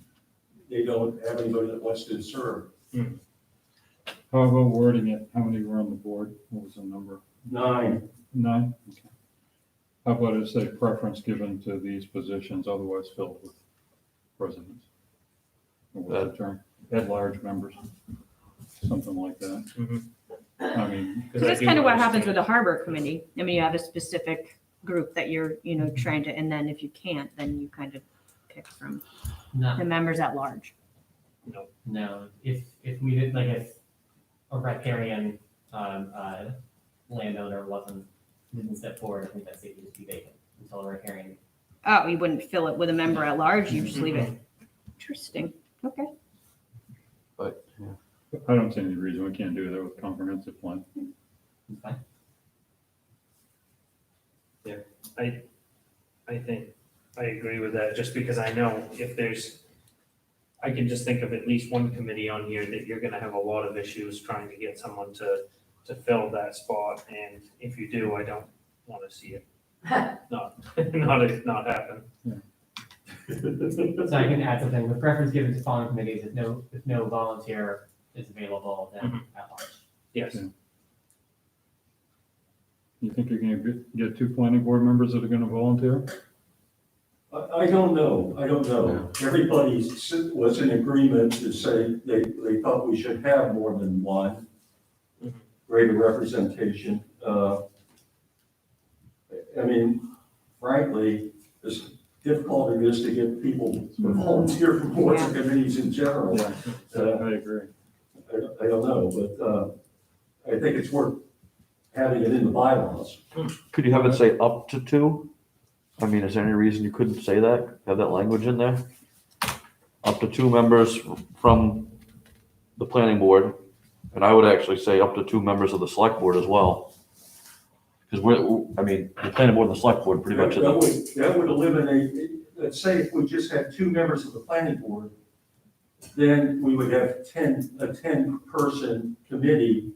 they don't have anybody that wants to serve? How about wording it? How many were on the board? What was the number? 9, 9? Okay. How about it say preference given to these positions otherwise filled with residents? Or what's the term? At-large members, something like that. Mhm. I mean, Because that's kind of what happens with the harbor committee. I mean, you have a specific group that you're, trying to, and then if you can't, then you kind of pick from No. the members at large. No, if we did, like, if a riparian, landowner didn't step forward, I think that seat would just be vacant until a riparian. Oh, you wouldn't fill it with a member at large, you just leave it. Interesting. Okay. but, yeah. I don't see any reason we can't do that with comprehensive plan. It's fine. I think, I agree with that, just because I know if there's, I can just think of at least one committee on here that you're gonna have a lot of issues trying to get someone to fill that spot, and if you do, I don't wanna see it not happen. So I can add something, with preference given to following committees, if no volunteer is available, then at large. Yes, Yeah. You think you're gonna get 2 planning board members that are gonna volunteer? I don't know. Everybody was in agreement to say they thought we should have more than one, Mhm. greater representation. I mean, frankly, as difficult it is to get people to volunteer for boards and committees in general, I agree. I don't know, but I think it's worth having it in the bylaws. Could you have it say up to 2? I mean, is there any reason you couldn't say that, have that language in there? up to 2 members from the planning board, and I would actually say up to 2 members of the select board as well. Because the planning board and the select board pretty much. That would eliminate, let's say if we just had 2 members of the planning board, then we would have a 10-person committee,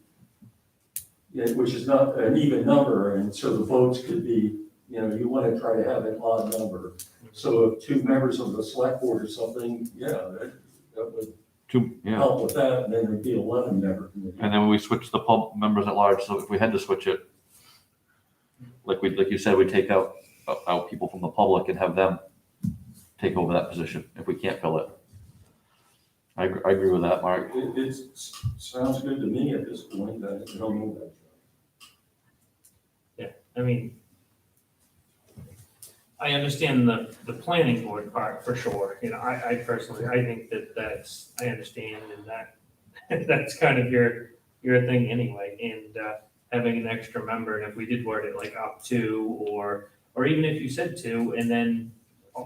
which is not an even number, and so the votes could be, you want to try to have an odd number. So if 2 members of the select board or something, that would help with that, and then there'd be 11-member committee. And then we switch the members at large, so if we had to switch it, like you said, we take out people from the public and have them take over that position if we can't fill it. I agree with that, Mark. It sounds good to me at this point. I don't know that. I mean, I understand the planning board part for sure. I personally, I think I understand and that's kind of your thing anyway. And having an extra member, and if we did word it like up to, or even if you said 2, and then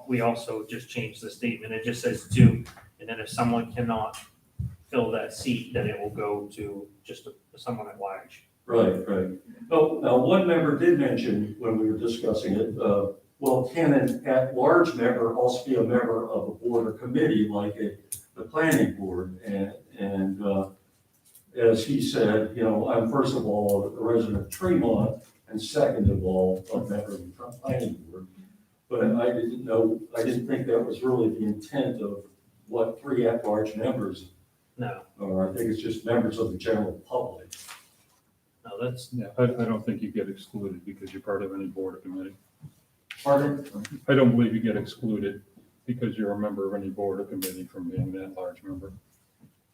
we also just changed the statement, it just says 2, and then if someone cannot fill that seat, then it will go to just someone at large. Right. Oh, now, one member did mention when we were discussing it, can an at-large member also be a member of a board or committee like the planning board? And as he said, I'm first of all a resident of Tremont, and second of all, a member of the planning board. But I didn't think that was really the intent of what 3 at-large members No, are. I think it's just members of the general public. that's, Yeah, I don't think you get excluded because you're part of any board or committee. Pardon? I don't believe you get excluded because you're a member of any board or committee from being that large member.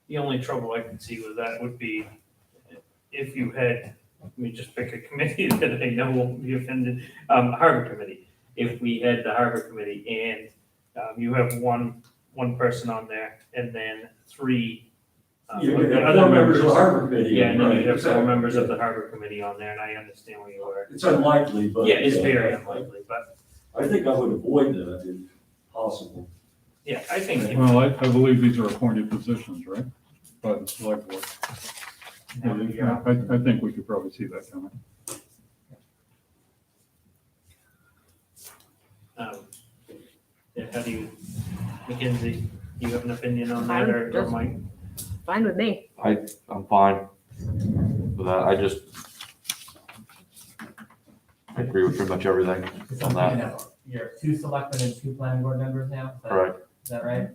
the only trouble I could see with that would be if you had, let me just pick a committee that I know won't be offended, harbor committee. If we had the harbor committee and you have one person on there and then 3 You of the have other 4 members of the harbor committee. Yeah, and then right, you have 4 exactly. members of the harbor committee on there, and I understand where you were. It's unlikely, but. Yeah, it's very unlikely, but I think I would avoid that if possible. yeah, I think, Well, I believe these are appointed positions, right? By the select board. Yeah. I think we could probably see that coming. how do you, Mackenzie, do you have an opinion on that or Mike? Fine with me. I'm fine with that. I agree with pretty much everything So on I'm that. thinking you're 2 selectmen and 2 planning board members now? Correct. Is that right?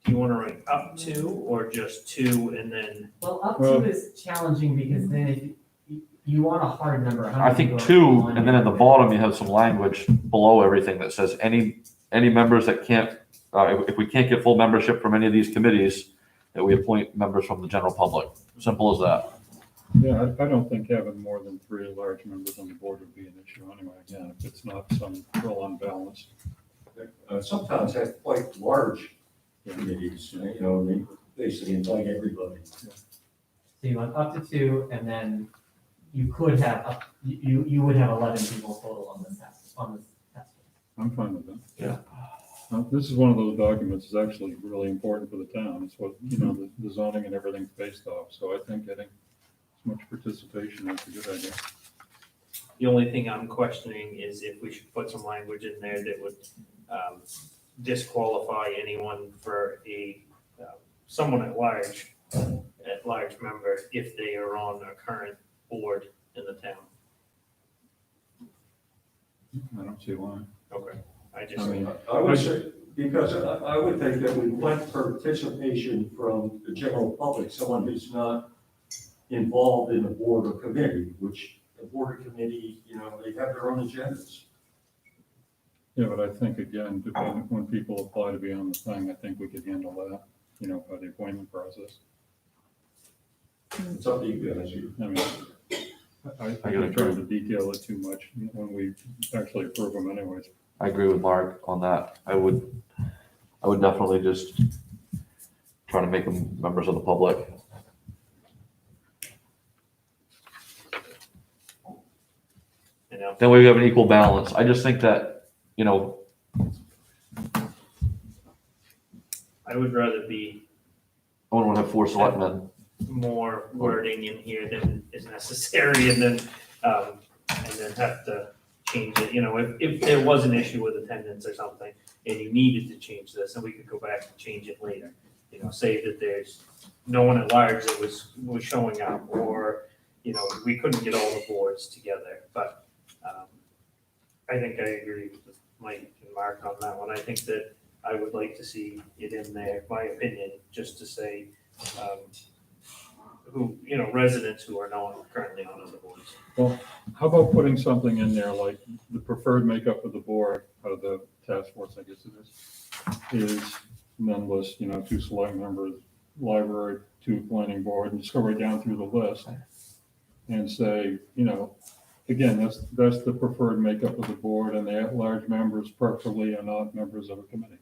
Do you want to write up to or just 2 and then, Well, up Well- to is challenging because then if you want a hard number. how I many think go 2, on and then at the your- bottom, you have some language below everything that says any members that can't, if we can't get full membership from any of these committees, that we appoint members from the general public. Simple as that. Yeah, I don't think having more than 3 large members on the board would be an issue anyway, again, if it's not some real unbalance. Some towns have quite large committees, they basically invite everybody. So you want up to 2, and then you could have you would have 11 people total on this test. I'm fine with that. Yeah. This is one of those documents that's actually really important for the town. It's what, the zoning and everything's based off. So I think getting as much participation is a good idea. the only thing I'm questioning is if we should put some language in there that would disqualify anyone for someone at large member if they are on a current board in the town. I don't see why. Okay, I just, I mean, I would say, because I would think that we want participation from the general public, someone who's not involved in a board or committee, which the board or committee, they have their own agendas. Yeah, but I think again, depending when people apply to be on the thing, I think we could handle that, by the appointment process. It's up to you guys. I mean, I think trying to detail it too much when we actually approve them anyways. I agree with Mark on that. I would definitely just try to make them members of the public. you know, Then we have an equal balance. I just think that, I would rather be I wouldn't want to have 4 selectmen. more wording in here than is necessary and then have to change it. You know, if there was an issue with attendance or something and you needed to change this, and we could go back and change it later. You know, say that there's no one at large that was showing up, or, you know, we couldn't get all the boards together. But I think I agree with Mike and Mark on that one. I think that I would like to see it in there, my opinion, just to say, who, you know, residents who are not currently on other boards. Well, how about putting something in there like the preferred makeup of the board, of the task force, I guess it is, and then list, 2 select members, library, 2 planning board, and just go right down through the list and say, again, that's the preferred makeup of the board, and the at-large members preferably are not members of a committee,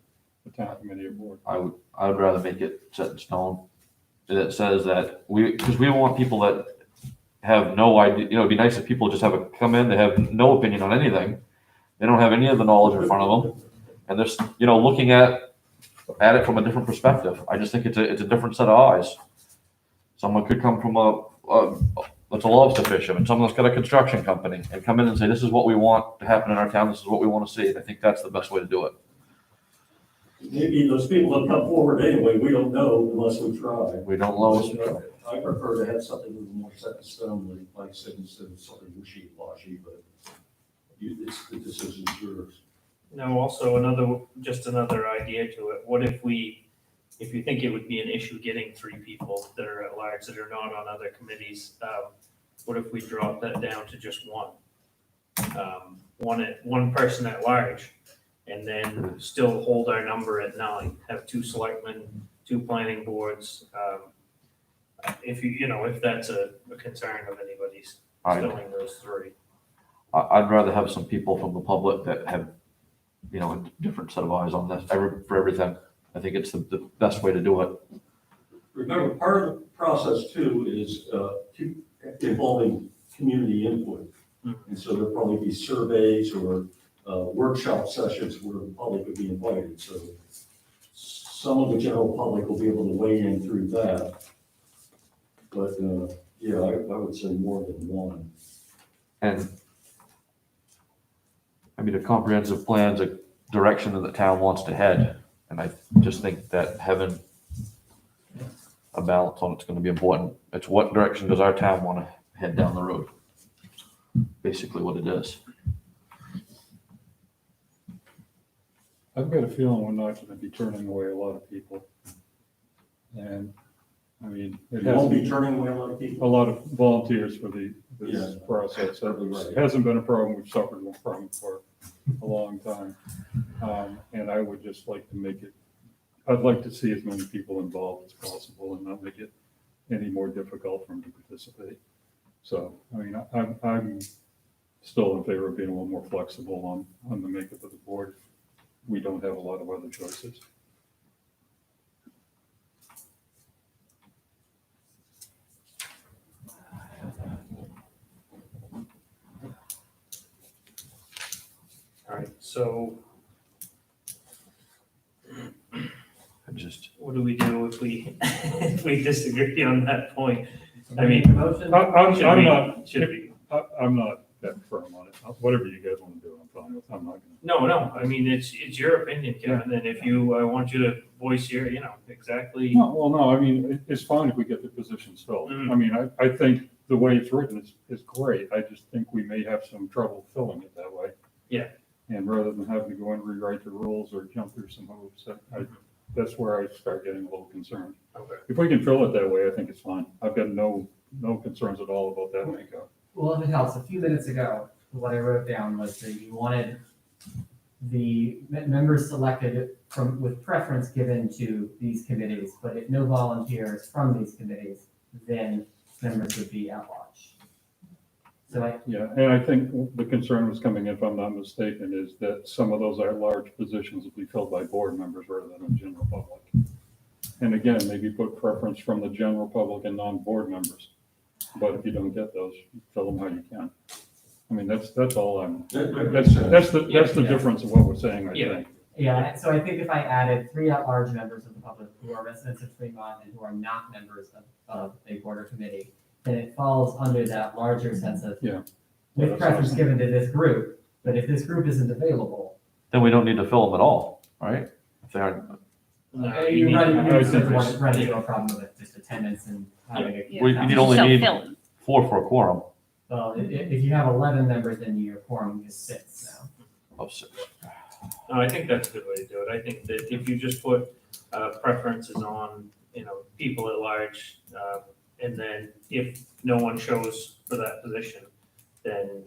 a town committee or board. I would rather make it set in stone. That says that because we want people that have no idea, it'd be nice if people just come in, they have no opinion on anything. They don't have any of the knowledge in front of them. And they're, looking at it from a different perspective. I just think it's a different set of eyes. Someone could come from that's a lobster fisherman, and someone that's got a construction company and come in and say, this is what we want to happen in our town. This is what we want to see. And I think that's the best way to do it. Maybe those people have come forward anyway, we don't know unless we try. We don't know. I prefer to have something a little more set in stone, like I said, instead of something wishy-washy, but the decision's yours. No, also another idea to it. What if you think it would be an issue getting 3 people that are at large that are not on other committees, what if we drop that down to just one? One person at large, and then still hold our number at 9, have 2 selectmen, 2 planning boards. If that's a concern of anybody's, filling those 3. I'd rather have some people from the public that have, a different set of eyes on this for everything. I think it's the best way to do it. Remember, part of the process too is involving community input. And so there'll probably be surveys or workshop sessions where the public would be invited. So some of the general public will be able to weigh in through that. But I would say more than one. And a comprehensive plan's a direction that the town wants to head. And I just think that having a balance on it's going to be important. It's what direction does our town want to head down the road? Basically what it is. I've got a feeling we're not going to be turning away a lot of people. And, it You won't hasn't, be turning away a lot of a people. lot of volunteers for this Yeah. process. Probably right. It hasn't been a problem we've suffered from for a long time. And I would just like to I'd like to see as many people involved as possible and not make it any more difficult for them to participate. So, I'm still in favor of being a little more flexible on the makeup of the board. We don't have a lot of other choices. All right, so what do we do if we disagree on that point? I mean, Motion? I'm not that firm on it. Whatever you guys want to do, I'm fine with. I'm not gonna. no, it's your opinion, Kevin, and if I want you to voice your, exactly. No, well, no, it's fine if we get the positions filled. Mhm. I think the way it's written is great. I just think we may have some trouble filling it that way. Yeah. And rather than having to go and rewrite the rules or jump through some hoops, that's where I start getting a little concerned. Okay. If we can fill it that way, I think it's fine. I've got no concerns at all about that makeup. Well, if it helps, a few minutes ago, what I wrote down was that you wanted the members selected with preference given to these committees, but if no volunteers from these committees, then members would be at large. So Yeah, and I think the concern was coming, if I'm not mistaken, is that some of those at-large positions will be filled by board members rather than the general public. And again, maybe put preference from the general public and non-board members. But if you don't get those, fill them how you can. That's all that's the difference of what we're saying, I Yeah. think. Yeah, so I think if I added 3 at-large members of the public who are residents of Tremont and who are not members of a board or committee, then it falls under that larger sense of Yeah. with preference given to this group, but if this group isn't available, Then we don't need to fill them at all, right? If they aren't, No, you need- run I think into a problem with just attendance and having a. Yeah. we need only Shall need fill. 4 for a quorum Well, if you have 11 members, then your quorum is 6 now. of 6. No, I think that's a good way to do it. I think that if you just put preferences on, people at large, and then if no one shows for that position, then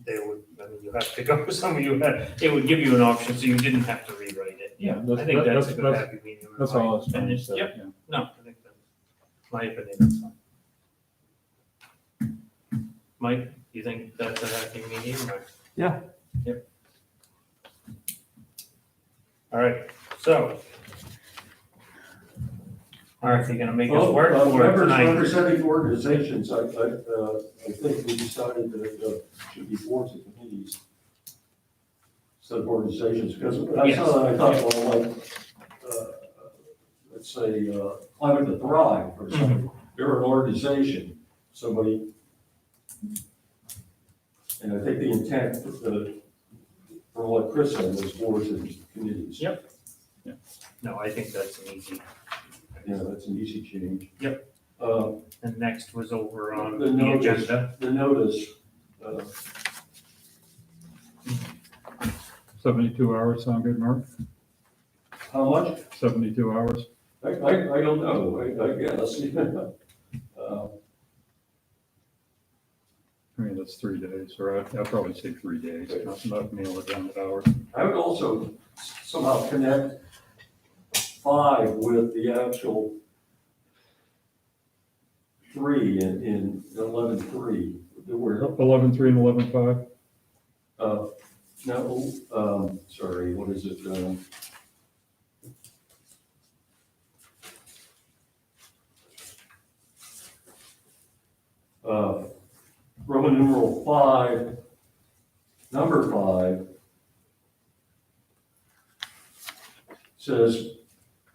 you have to go, some of you have, it would give you an option, so you didn't have to rewrite it. Yeah, I think that's a good that's- happy medium. That's all I was trying to And say, Yep, yeah. no, I think that's, my opinion, that's fine. Mike, you think that's a happy medium, or? Yeah. Yep. All right, so. All right, so you're gonna make us Well, work for it members tonight. representing organizations, I think we decided that it should be boards and committees instead of organizations, because when I saw that, I thought, well, like, let's say, Climate to Thrive, or something, they're an organization, somebody, and I think the intent, from what Chris said, was boards and committees. Yep. No, I think that's an easy. Yeah, that's an easy change. Yep. And next was over on The the notice. agenda. The notice, 72 hours sound good, Mark? how much? 72 hours? I don't know, I guess. I mean, that's 3 days, or I'd probably say 3 days, not nail it down to hours. I would also somehow connect 5 with the actual 3 in 11.3. There were, 11.3 and 11.5? no, sorry, what is it? Roman numeral 5, number 5, says,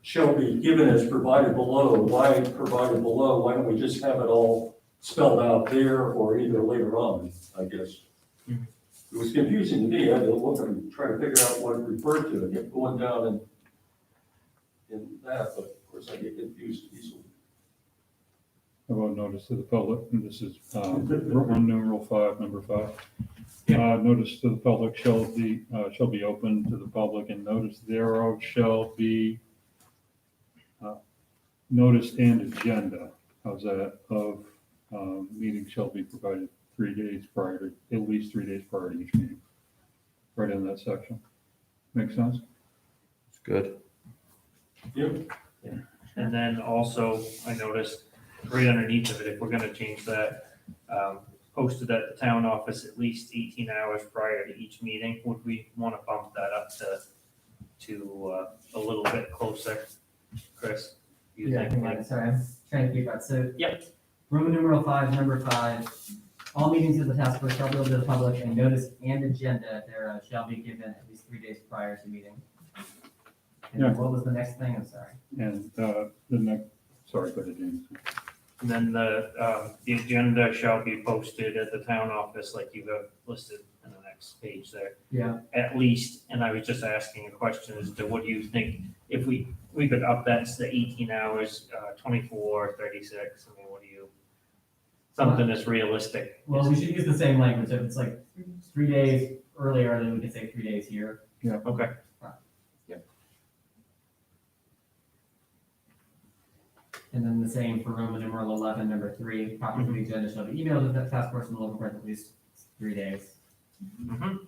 shall be given as provided below. Why provided below? Why don't we just have it all spelled out there or either later on, I guess? Mhm. It was confusing to me. I had to look and try to figure out what it referred to. I kept going down in that, but of course I get confused easily. How about notice to the public, and this is Roman numeral 5, number 5. Notice to the public shall be open to the public, and notice thereof shall be notice and agenda. How's that? Of meeting shall be provided 3 days prior to, at least 3 days prior to each meeting. Right in that section. Make sense? It's good. Yep. And then also, I noticed right underneath of it, if we're gonna change that, posted at the town office at least 18 hours prior to each meeting, would we wanna bump that up to a little bit closer? Chris? You Yeah, think, hang on, like, sorry, I'm trying to keep up. So. Yep. Roman numeral 5, number 5, all meetings of the task force shall be open to the public, and notice and agenda thereof shall be given at least 3 days prior to meeting. And Yeah. what was the next thing? I'm sorry. And the next, sorry, go ahead, James. And then the agenda shall be posted at the town office like you have listed in the next page there. Yeah. At least, and I was just asking a question as to what do you think, if we could up that to the 18 hours, 24, 36, I mean, what do you, something that's realistic. Well, we should use the same language. If it's like 3 days earlier, then we can say 3 days here. Okay. And then the same for Roman numeral 11, number 3, copies of the agenda shall be emailed to the task force in the local print at least 3 days. Mhm.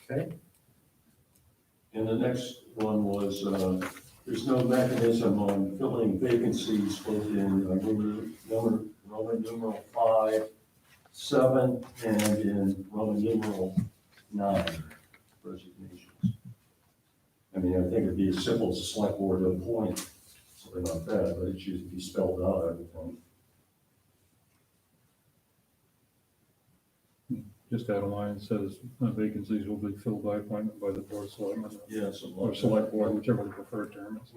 Okay. And the next one was, there's no mechanism on filling vacancies both in Roman numeral 5, 7, and in Roman numeral 9 resignations. I mean, I think it'd be as simple as a select board to appoint. So, Certainly not bad, but it should be spelled out, I would think. Just add a line that says vacancies will be filled by appointment by the board of selectmen Yeah, something or like that. select board, whichever the preferred term is.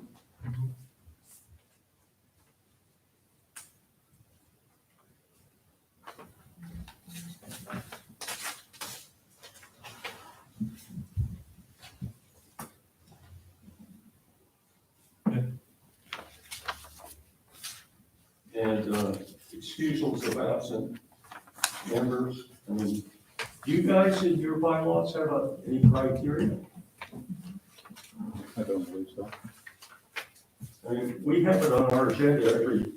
And excusals of absent members, I mean, do you guys in your bylaws have any criteria? I don't believe so. I mean, we have it on our agenda every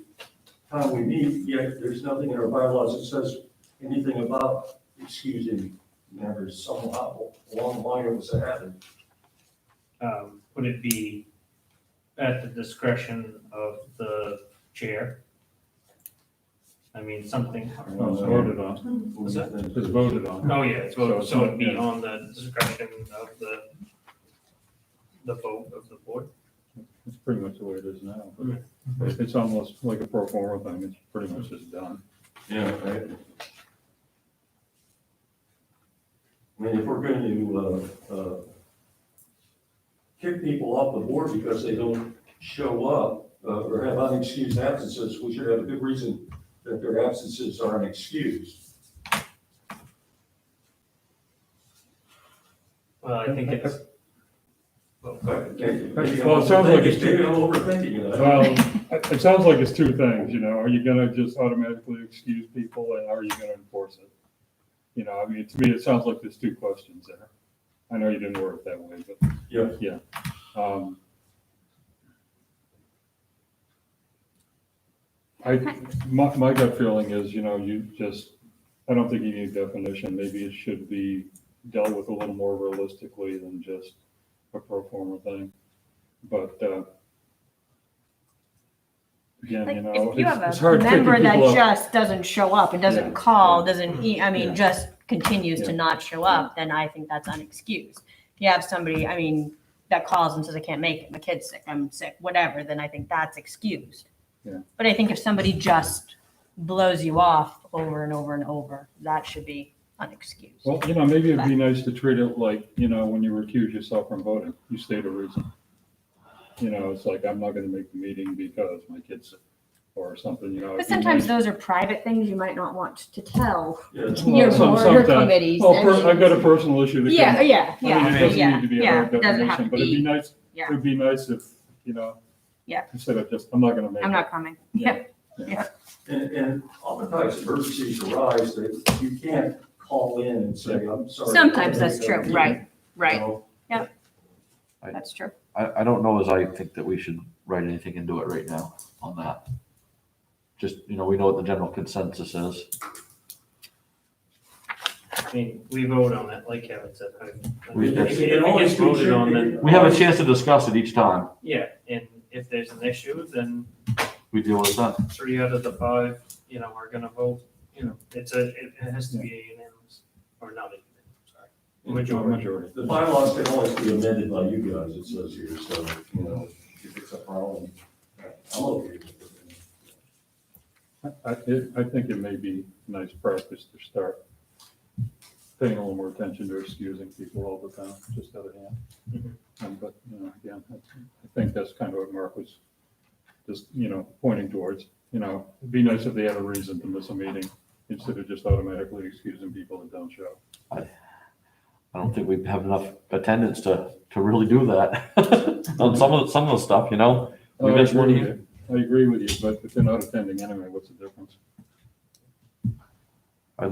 time we meet, yet there's nothing in our bylaws that says anything about excusing members. Somehow along the line it was added. Would it be at the discretion of the chair? I mean, something, Well, it's voted on. Was that- It's voted on. oh, yeah, it's voted, so it'd be Yeah. on the discretion of the vote of the board? It's pretty much the way it is now. But it's almost like a pro forma thing. It's pretty much just done. Yeah, right. I mean, if we're going to kick people off the board because they don't show up or have unexcused absences, we should have a good reason that their absences are unexcused. Well, I think it's, But maybe Well, it sounds like it's maybe I'm overthinking it. I don't Well, know. it sounds like it's two things, you know, are you gonna just automatically excuse people and are you gonna enforce it? You know, I mean, to me, it sounds like there's two questions there. I know you didn't word it that way, but. Yeah. Yeah. My gut feeling is, you know, I don't think you need a definition. Maybe it should be dealt with a little more realistically than just a pro forma thing. But, again, Like, you know, if you have it's a hard picking member that people up. just doesn't show up and Yeah, doesn't call, yeah. doesn't eat, I mean, Yeah. just continues to Yeah. not show up, then I think that's unexcused. If you have somebody, I mean, that calls and says, I can't make it, my kid's sick, I'm sick, whatever, then I think that's excused. Yeah. But I think if somebody just blows you off over and over and over, that should be unexcused. Well, you know, maybe it'd be nice to treat it like, you know, when you recuse yourself from voting, you state a reason. You know, it's like, I'm not gonna make the meeting because my kid's sick or something, you know. But it'd be sometimes nice. those are private things you might not want to tell Yeah. your Well, board or sometimes- committees. Well, and- I've got a personal issue that. Yeah, comes- yeah, I mean, it yeah, doesn't yeah, need to be a yeah, hard it doesn't have definition, to but it'd be be, nice, yeah. it'd be nice if, you know. Yeah. Instead of just, I'm not gonna make it. I'm not coming. Yeah. Yeah. And oftentimes emergencies arise that you can't call in and say, I'm sorry. Sometimes that's true, You right, know, that's true. I don't know as I think that we should write anything into it right now on that. Just, you know, we know what the general consensus is. I mean, we vote on it, like Kevin said. We- If it gets voted on, then, We have a chance to discuss it each time. yeah, and if there's an issue, then We deal with it then. 3 out of the 5, you know, are gonna vote, you know, it has to be a unanimous, or not a unanimous, sorry. Majority. The bylaws can always be amended by you guys, it says here, so, you know, if it's a problem, I'm okay with it. I think it may be nice practice to start paying a little more attention to excusing people all the time, just out of hand. But, you know, again, I think that's kind of what Mark was just, you know, pointing towards. You know, it'd be nice if they had a reason to miss a meeting instead of just automatically excusing people that don't show. I don't think we have enough attendance to really do that on some of the stuff, you know? We I miss one agree here. with you. I agree with you, but if they're not attending anyway, what's the difference? I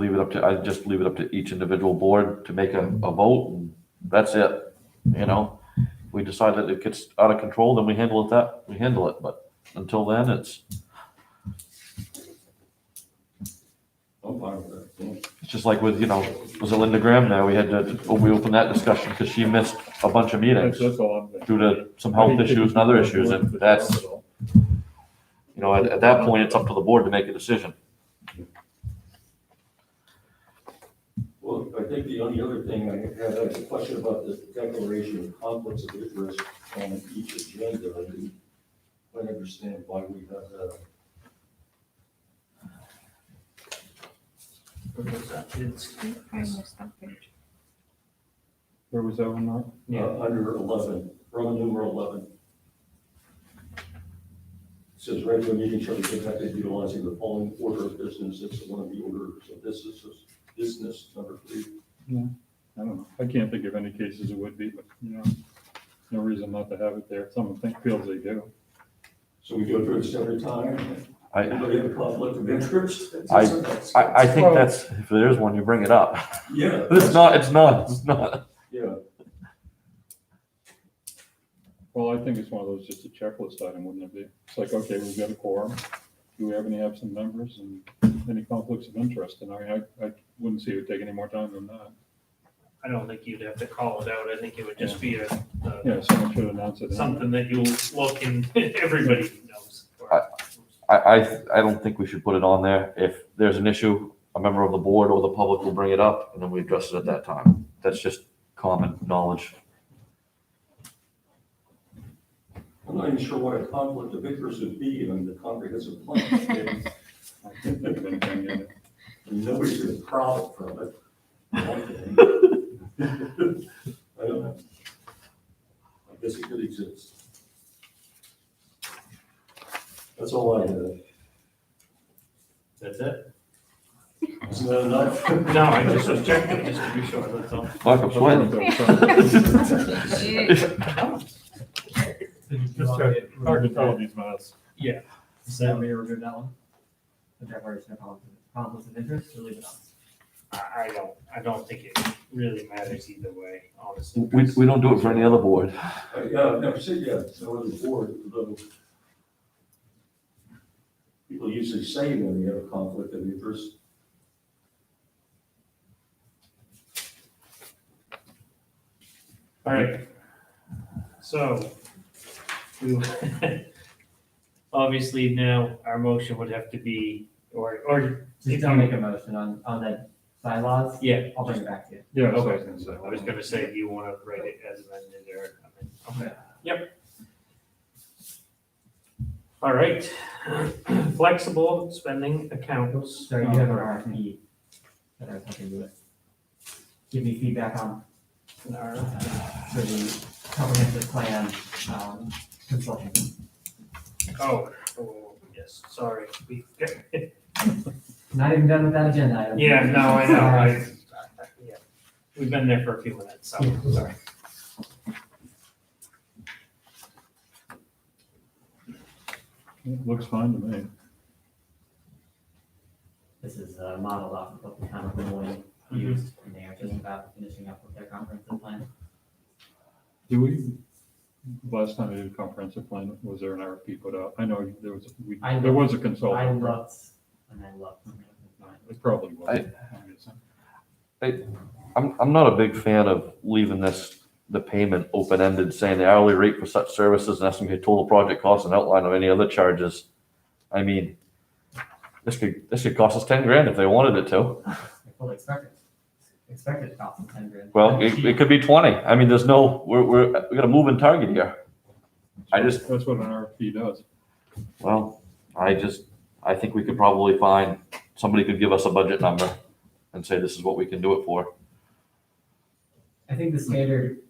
just leave it up to each individual board to make a vote, and that's it, you know? If we decide that it gets out of control, then we handle it, but until then, it's I'm fine with that. it's just like with, you know, was it Linda Graham now, we opened that discussion because she missed a bunch of meetings That's all I'm thinking. due to some health issues and other issues, and that's, you know, at that point, it's up to the board to make a decision. Well, I think the only other thing I had is a question about the declaration of conflicts of interest on each agenda. quite understand why we have that. What was that? It's- I missed that page. Where was that one, Mark? Under 11, Roman numeral 11. It says regular meeting shall be conducted utilizing the following order of business. It's one of the orders of business number 3. I don't know. I can't think of any cases it would be, but, no reason not to have it there. Someone feels they do. So we go through this every time. I, Anybody have a conflict of interest? I think that's, if there is one, you bring it up. Yeah. It's not. Yeah. Well, I think it's one of those, just a checklist item, wouldn't it be? It's like, okay, we've got a quorum. Do we have any absent members and any conflicts of interest? And I wouldn't see it would take any more time than that. I don't think you'd have to call it out. I think it would just be Yeah, someone should announce it. something that you look and everybody knows. I don't think we should put it on there. If there's an issue, a member of the board or the public will bring it up, and then we address it at that time. That's just common knowledge. I'm not even sure what a conflict of interest would be in the comprehensive plan. I can't think of anything yet. Nobody's going to profit from it. I don't know. I guess it could exist. That's all I have. That's it? Isn't that enough? No, I just was checking just to be sure, that's all. Mark, I'm sweating. Hard to tell these minutes. Yeah. Is that where you removed that one? The declaration of conflicts of interest, or leave it on? I don't think it really matters either way, honestly. We don't do it for any other board. Yeah, I've never said yeah, no other board, though. People usually say when they have a conflict of interest. All right. So, we, obviously now our motion would have to be, or, Just don't make a motion on the bylaws. yeah, I'll bring it back to you. Yeah, that's what I okay. was gonna say. I was gonna say, do you wanna write it as amended or, okay, yep. All right, flexible spending accounts. So you have an RFP that has something to do with. Give me feedback on, for the comprehensive plan, consulting. Oh, yes, sorry, Not even done with that agenda item. yeah, no, I know, yeah, we've been there for a few minutes, so, sorry. It looks fine to me. This is modeled off of what the town of Lemoyne used, and they are just about finishing up with their comprehensive plan. Do we, last time we did a comprehensive plan, was there an RFP put out? I know there was, there was a consultant. I looked, and I looked. It probably was. I'm not a big fan of leaving the payment open-ended, saying the hourly rate for such services and estimated total project cost and outline of any other charges. I mean, this could cost us 10 grand if they wanted it to. I fully expected it to cost them 10 grand. Well, it could be 20. I mean, there's no, we got a moving target here. That's what an RFP does. Well, I think we could probably find, somebody could give us a budget number and say, this is what we can do it for. I think the standard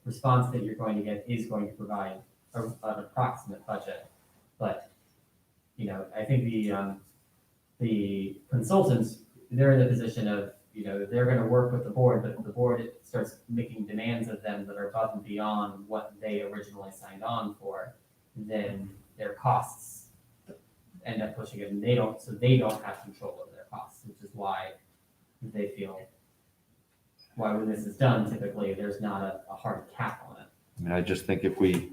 response that you're going to get is going to provide an approximate budget. But, I think the consultants, they're in the position of, they're going to work with the board, but if the board starts making demands of them that are above and beyond what they originally signed on for, then their costs end up pushing it, and they don't have control over their costs, which is why they feel when this is done, typically there's not a hard cap on it. I mean, I just think if we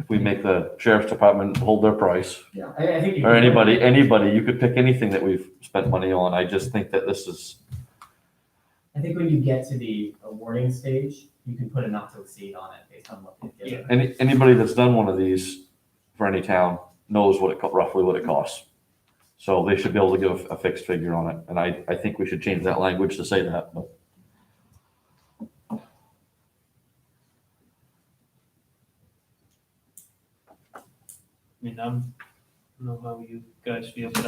make the sheriff's department hold their price, Yeah, I think. or anybody, you could pick anything that we've spent money on. I just think that this is, I think when you get to the awarding stage, you can put a not to exceed on it based on what they've given. anybody that's done one of these for any town knows roughly what it costs. So they should be able to give a fixed figure on it. And I think we should change that language to say that, but. mean, I don't know how you guys feel, but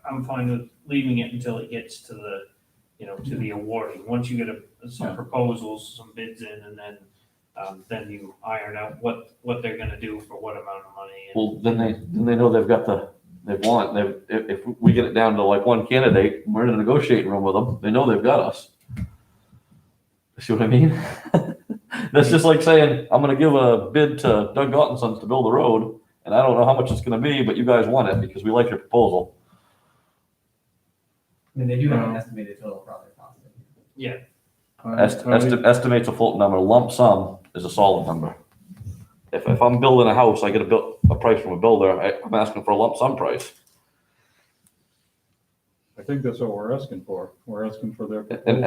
I'm fine with leaving it until it gets to the, to the awarding. Once you get some proposals, some bids in, and then you iron out what they're gonna do for what amount of money. And Well, then they know if we get it down to like one candidate, we're in a negotiating room with them, they know they've got us. See what I mean? That's just like saying, I'm gonna give a bid to Doug Gottenson's to build a road, and I don't know how much it's gonna be, but you guys want it because we like your proposal. I mean, they do have an estimated total project cost. Estimate's a floating number, lump sum is a solid number. If I'm building a house, I get a price from a builder, I'm asking for a lump sum price. I think that's what we're asking for. We're asking for their. An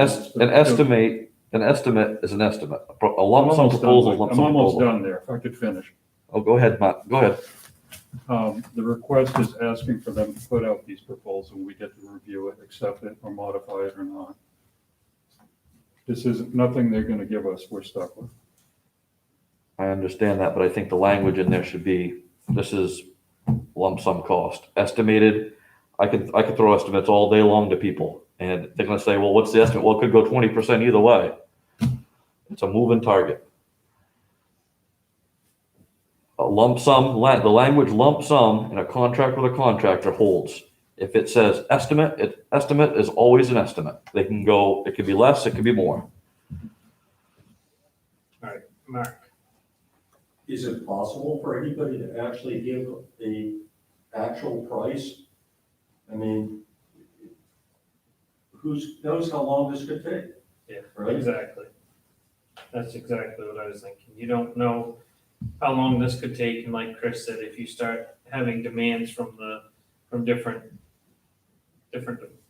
estimate is an estimate. A I'm lump sum almost proposal is done. lump I'm sum almost proposal. done there, if I could finish. Oh, go ahead, Matt, go ahead. The request is asking for them to put out these proposals, and we get to review it, accept it, or modify it or not. This is nothing they're gonna give us, we're stuck with. I understand that, but I think the language in there should be, this is lump sum cost, estimated. I could throw estimates all day long to people, and they're gonna say, well, what's the estimate? Well, it could go 20% either way. It's a moving target. A lump sum, the language lump sum in a contract with a contractor holds. If it says estimate is always an estimate. It could be less, it could be more. Mark, Is it possible for anybody to actually give a actual price? I mean, who knows how long this could take? yeah, Right? exactly. That's exactly what I was thinking. You don't know how long this could take, and like Chris said, if you start having demands from different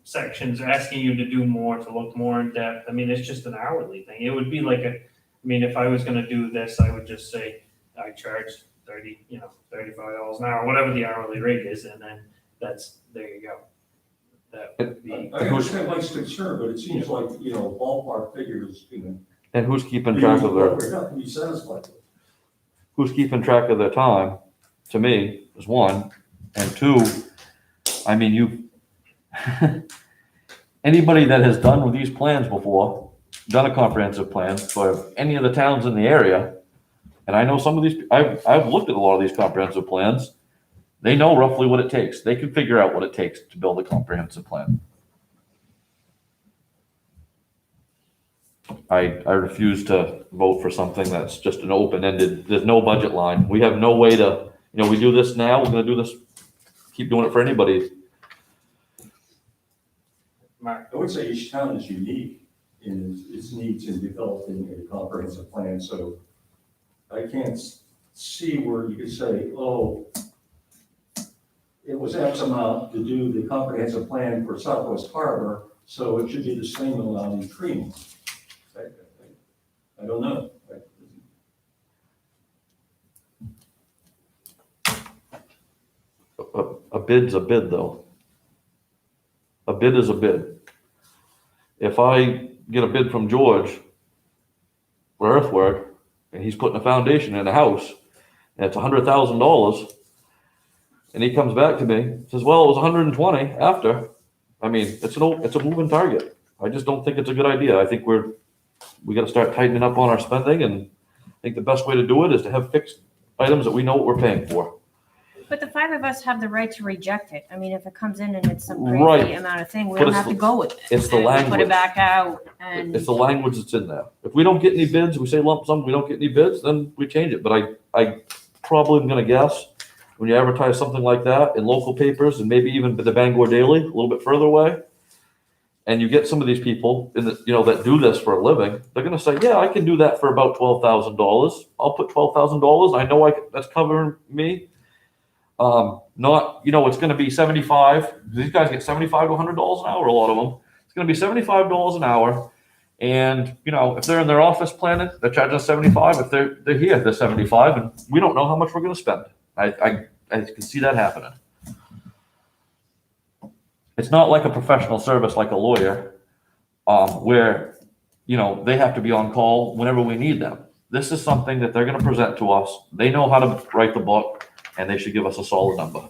sections asking you to do more, to look more in depth, I mean, it's just an hourly thing. It would be like if I was gonna do this, I would just say, I charge $35 an hour, whatever the hourly rate is, and then there you go. That would be, I understand Mike's concern, but it seems like, ballpark figures, And who's keeping track of we're not to be satisfied with. time, to me, is one. And two, I mean, anybody that has done with these plans before, done a comprehensive plan for any of the towns in the area, and I know some of these, I've looked at a lot of these comprehensive plans, they know roughly what it takes. They can figure out what it takes to build a comprehensive plan. I refuse to vote for something that's just an open-ended, there's no budget line. We have no way to, we do this now, we're gonna do this, keep doing it for anybody. Mark, I would say each town is unique in its needs in developing a comprehensive plan, so I can't see where you could say, oh, it was X amount to do the comprehensive plan for Southwest Harbor, so it should be the same amount in Tremont. I don't know. A bid's a bid, though. A bid is a bid. If I get a bid from George for earthwork, and he's putting a foundation in a house, and it's $100,000, and he comes back to me, and says, well, it was 120 after. I mean, it's a moving target. I just don't think it's a good idea. I think we gotta start tightening up on our spending, and I think the best way to do it is to have fixed items that we know what we're paying for. But the five of us have the right to reject it. I mean, if it comes in and it's some Right. crazy amount of thing, we But don't it's have to the- go with it. It's the And we Put language. it back out and. It's the language that's in there. If we don't get any bids, we say lump sum, we don't get any bids, then we change it. But I probably am gonna guess, when you advertise something like that in local papers and maybe even the Bangor Daily, a little bit further away, and you get some of these people that do this for a living, they're gonna say, yeah, I can do that for about $12,000. I'll put $12,000. I know that's covering me. Not, it's gonna be 75. These guys get 75 to $100 an hour, a lot of them. It's gonna be $75 an hour. And, if they're in their office planning, they're charging us 75. If they're here, they're 75, and we don't know how much we're gonna spend. I can see that happening. It's not like a professional service like a lawyer, where, they have to be on call whenever we need them. This is something that they're gonna present to us. They know how to write the book. and they should give us a solid number.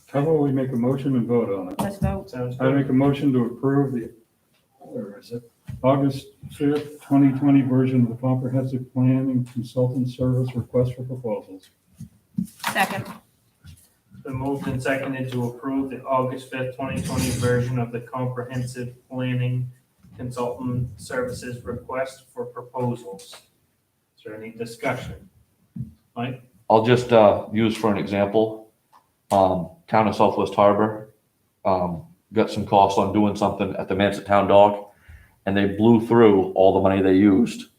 How about we make a motion and vote on it? Let's vote. Sounds I good. make a motion to approve the, where is it? August 5th, 2020 version of the comprehensive planning consultant service request for proposals. Second. Been moved and seconded to approve the August 5th, 2020 version of the comprehensive planning consultant services request for proposals. Is there any discussion? Mike? I'll just use for an example, town of Southwest Harbor got some costs on doing something at the Manson dock, and they blew through all the money they used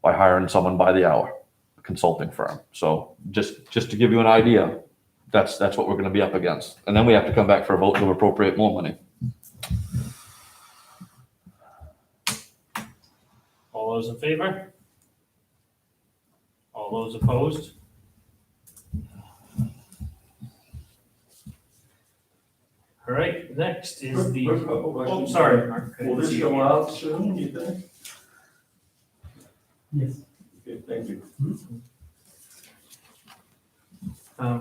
by hiring someone by the hour, a consulting firm. So just to give you an idea, that's what we're going to be up against. And then we have to come back for a vote to appropriate more money. All those in favor? All those opposed? All right, next is the, Quick couple oh, questions. sorry, Mark. Will this go out soon, you think? Yes. Okay, thank you.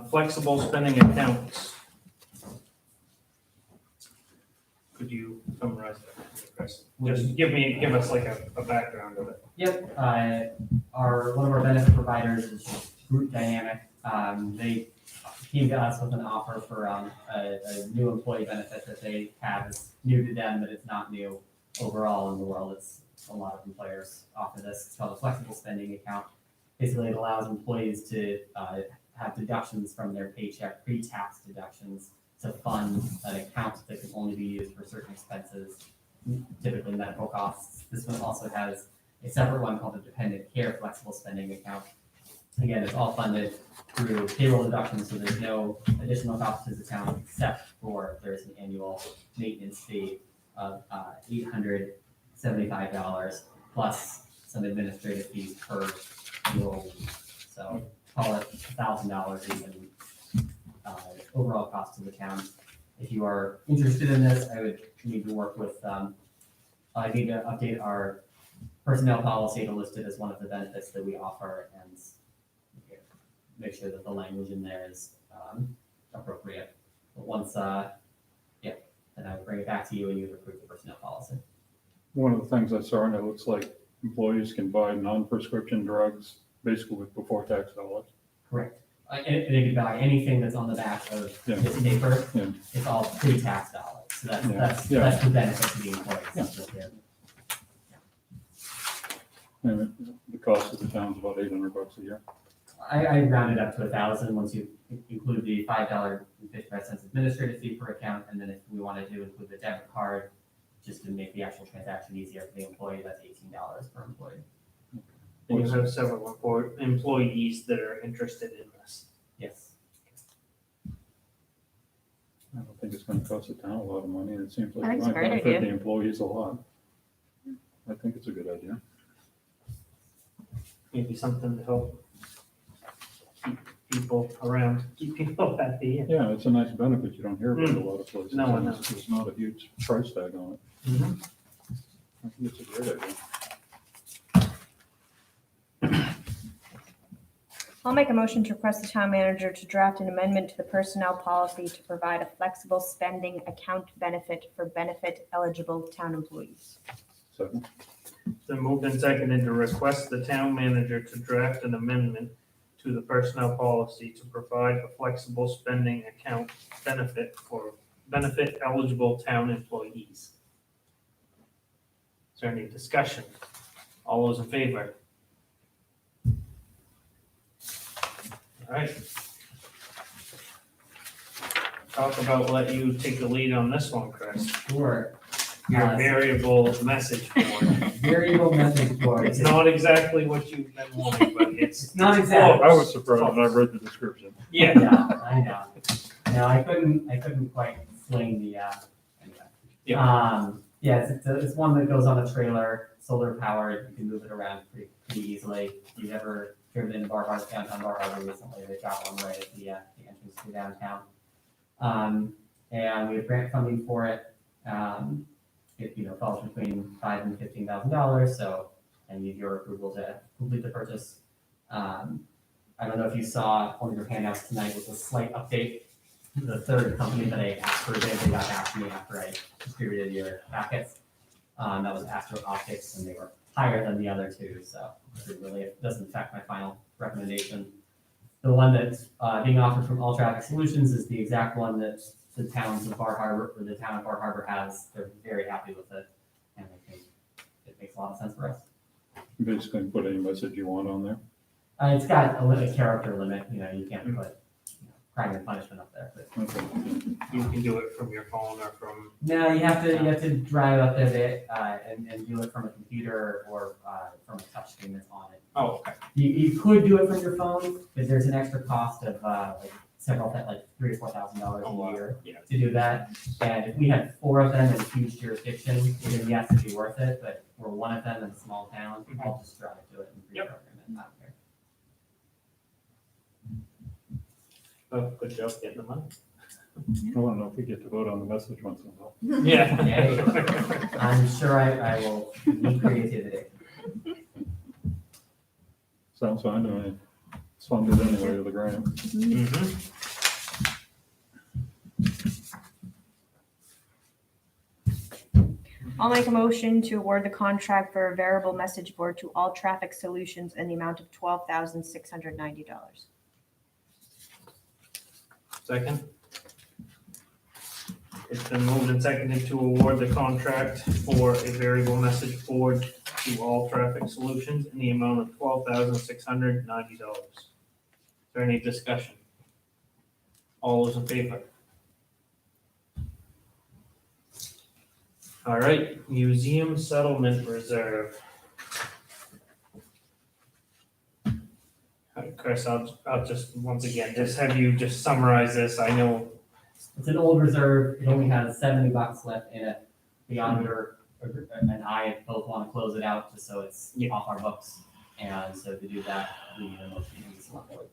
Flexible spending accounts. Could you summarize that, Chris? Just give us like a background of it. Yep, one of our benefit providers is just Group Dynamic. They came to us with an offer for a new employee benefit that they have. It's new to them, but it's not new overall in the world. It's a lot of employers offer this. It's called a flexible spending account. Basically, it allows employees to have deductions from their paycheck, pre-tax deductions, to fund an account that can only be used for certain expenses, typically medical costs. This one also has a separate one called the Dependent Care Flexible Spending Account. Again, it's all funded through payroll deductions, so there's no additional cost to the town except for there's an annual maintenance fee of $875 plus some administrative fees per enrollee. So call it $1,000 even overall cost to the town. If you are interested in this, I would need to work with, I need to update our personnel policy to list it as one of the benefits that we offer and make sure that the language in there is appropriate. But once, then I would bring it back to you and you would approve the personnel policy. One of the things I saw, and it looks like employees can buy non-prescription drugs basically with before tax dollars. Correct. And they could buy anything that's on the back of Yeah. this paper. Yeah. It's all pre-tax dollars. So that's Yeah. the benefit to the employees. Yeah. That's what they're- And the cost of the town's about $800 a year. I rounded up to 1,000 once you include the $5.55 administrative fee per account, and then if we wanted to include the debit card, just to make the actual transaction easier for the employee, that's $18 per employee. And you have several employees that are interested in this. Yes. I don't think it's gonna cost the town a lot of money, and it seems like I it think it's a might great benefit idea. the employees a lot. I think it's a good idea. Maybe something to help keep people around, keep people happy. Yeah, it's a nice benefit. You don't hear about it a lot of places. No, I and know. There's not a huge price tag on it. Mhm. I think it's a great idea. I'll make a motion to request the town manager to draft an amendment to the personnel policy to provide a flexible spending account benefit for benefit eligible town employees. Second. Then moved and seconded to request the town manager to draft an amendment to the personnel policy to provide a flexible spending account benefit for benefit eligible town employees. Is there any discussion? All those in favor? All right. Talk about, let you take the lead on this one, Chris. Sure. Your Uh, variable message board. Variable message board. It's not exactly what you've been wanting, but it's. Not it's exactly. close. I was surprised when I read the description. Yeah. Yeah, I know. No, I couldn't quite sling the, anyway. It's one that goes on a trailer, solar powered, you can move it around pretty easily. If you've ever driven in downtown Bar Harbor recently, they've got one right at the entrance to downtown. And we have grant funding for it. it, falls between $5,000 and $15,000, so I need your approval to complete the purchase. I don't know if you saw one of your handouts tonight with a slight update. The third company that I asked for, they got back to me after I distributed your packets. That was Astro Optics, and they were higher than the other two, so it doesn't affect my final recommendation. The one that's being offered from All Traffic Solutions is the exact one that the town of Bar Harbor has. They're very happy with it, and I think it makes a lot of sense for us. Basically, put any message you want on there. It's got a character limit, you can't put crime and punishment up there, but. Okay. You can do it from your phone or from, No, you have to drive up there and do it from a computer or from a touch screen that's on it. oh, okay. You could do it from your phone, but there's an extra cost of like $3,000 or $4,000 Oh, wow. a year Yeah. to do that. And if we had 4 of them in a huge jurisdiction, then yes, it'd be worth it, but we're one of them in a small town, I'll just drive to it and reprogram it, I don't care. Oh, good job getting the money. I want to know if we get to vote on the message once in a while. Yeah. Okay. I'm sure I will need creativity. Sounds fine to me. It's funded anyway with the grant. Mhm. I'll make a motion to award the contract for a variable message board to All Traffic Solutions in the amount of $12,690. Second. It's been moved and seconded to award the contract for a variable message board to All Traffic Solutions in the amount of $12,690. Is there any discussion? All those in favor? All right, Museum Settlement Reserve. Chris, I'll just, once again, just have you just summarize this. I know. It's an old reserve, it only has $70 left in it. The auditor and I both want to close it out just so it's Yeah. off our books. And so to do that, we need a motion from the select board.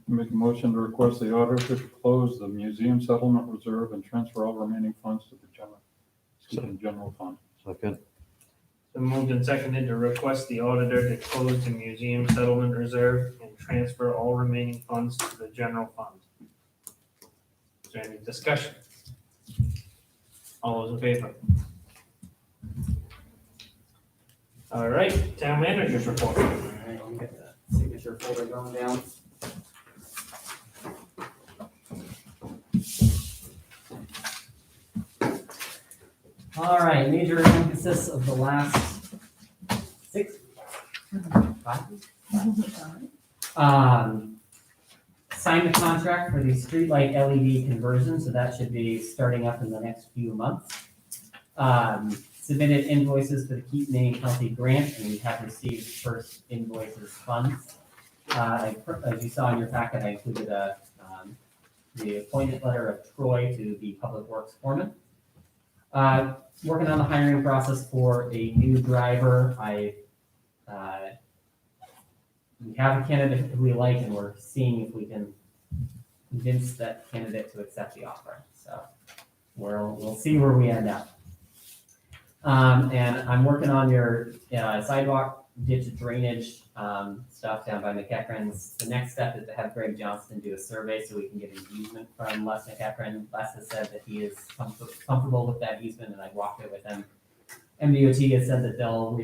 Make a motion to request the auditor to close the museum settlement reserve and transfer all remaining funds to the general fund. Second. So moved and seconded to request the auditor to close the museum settlement reserve and transfer all remaining funds to the general fund. Is there any discussion? All those in favor? All right, town manager's report. All right, let me get the signature folder going down. All right, major emphasis of the last 6, 5 weeks? Signed the contract for the streetlight LED conversion, so that should be starting up in the next few months. Submitted invoices for the Keep Maine Healthy grant, and we have received first invoices funds. As you saw in your packet, I included the appointment letter of Troy to the Public Works foreman. Working on the hiring process for a new driver. We have a candidate who we like, and we're seeing if we can convince that candidate to accept the offer. So we'll see where we end up. And I'm working on your sidewalk ditch drainage stuff down by McEachran's. The next step is to have Greg Johnston do a survey so we can get an easement from Les McEachran. Les has said that he is comfortable with that easement, and I walked it with him. MDOT has said that they'll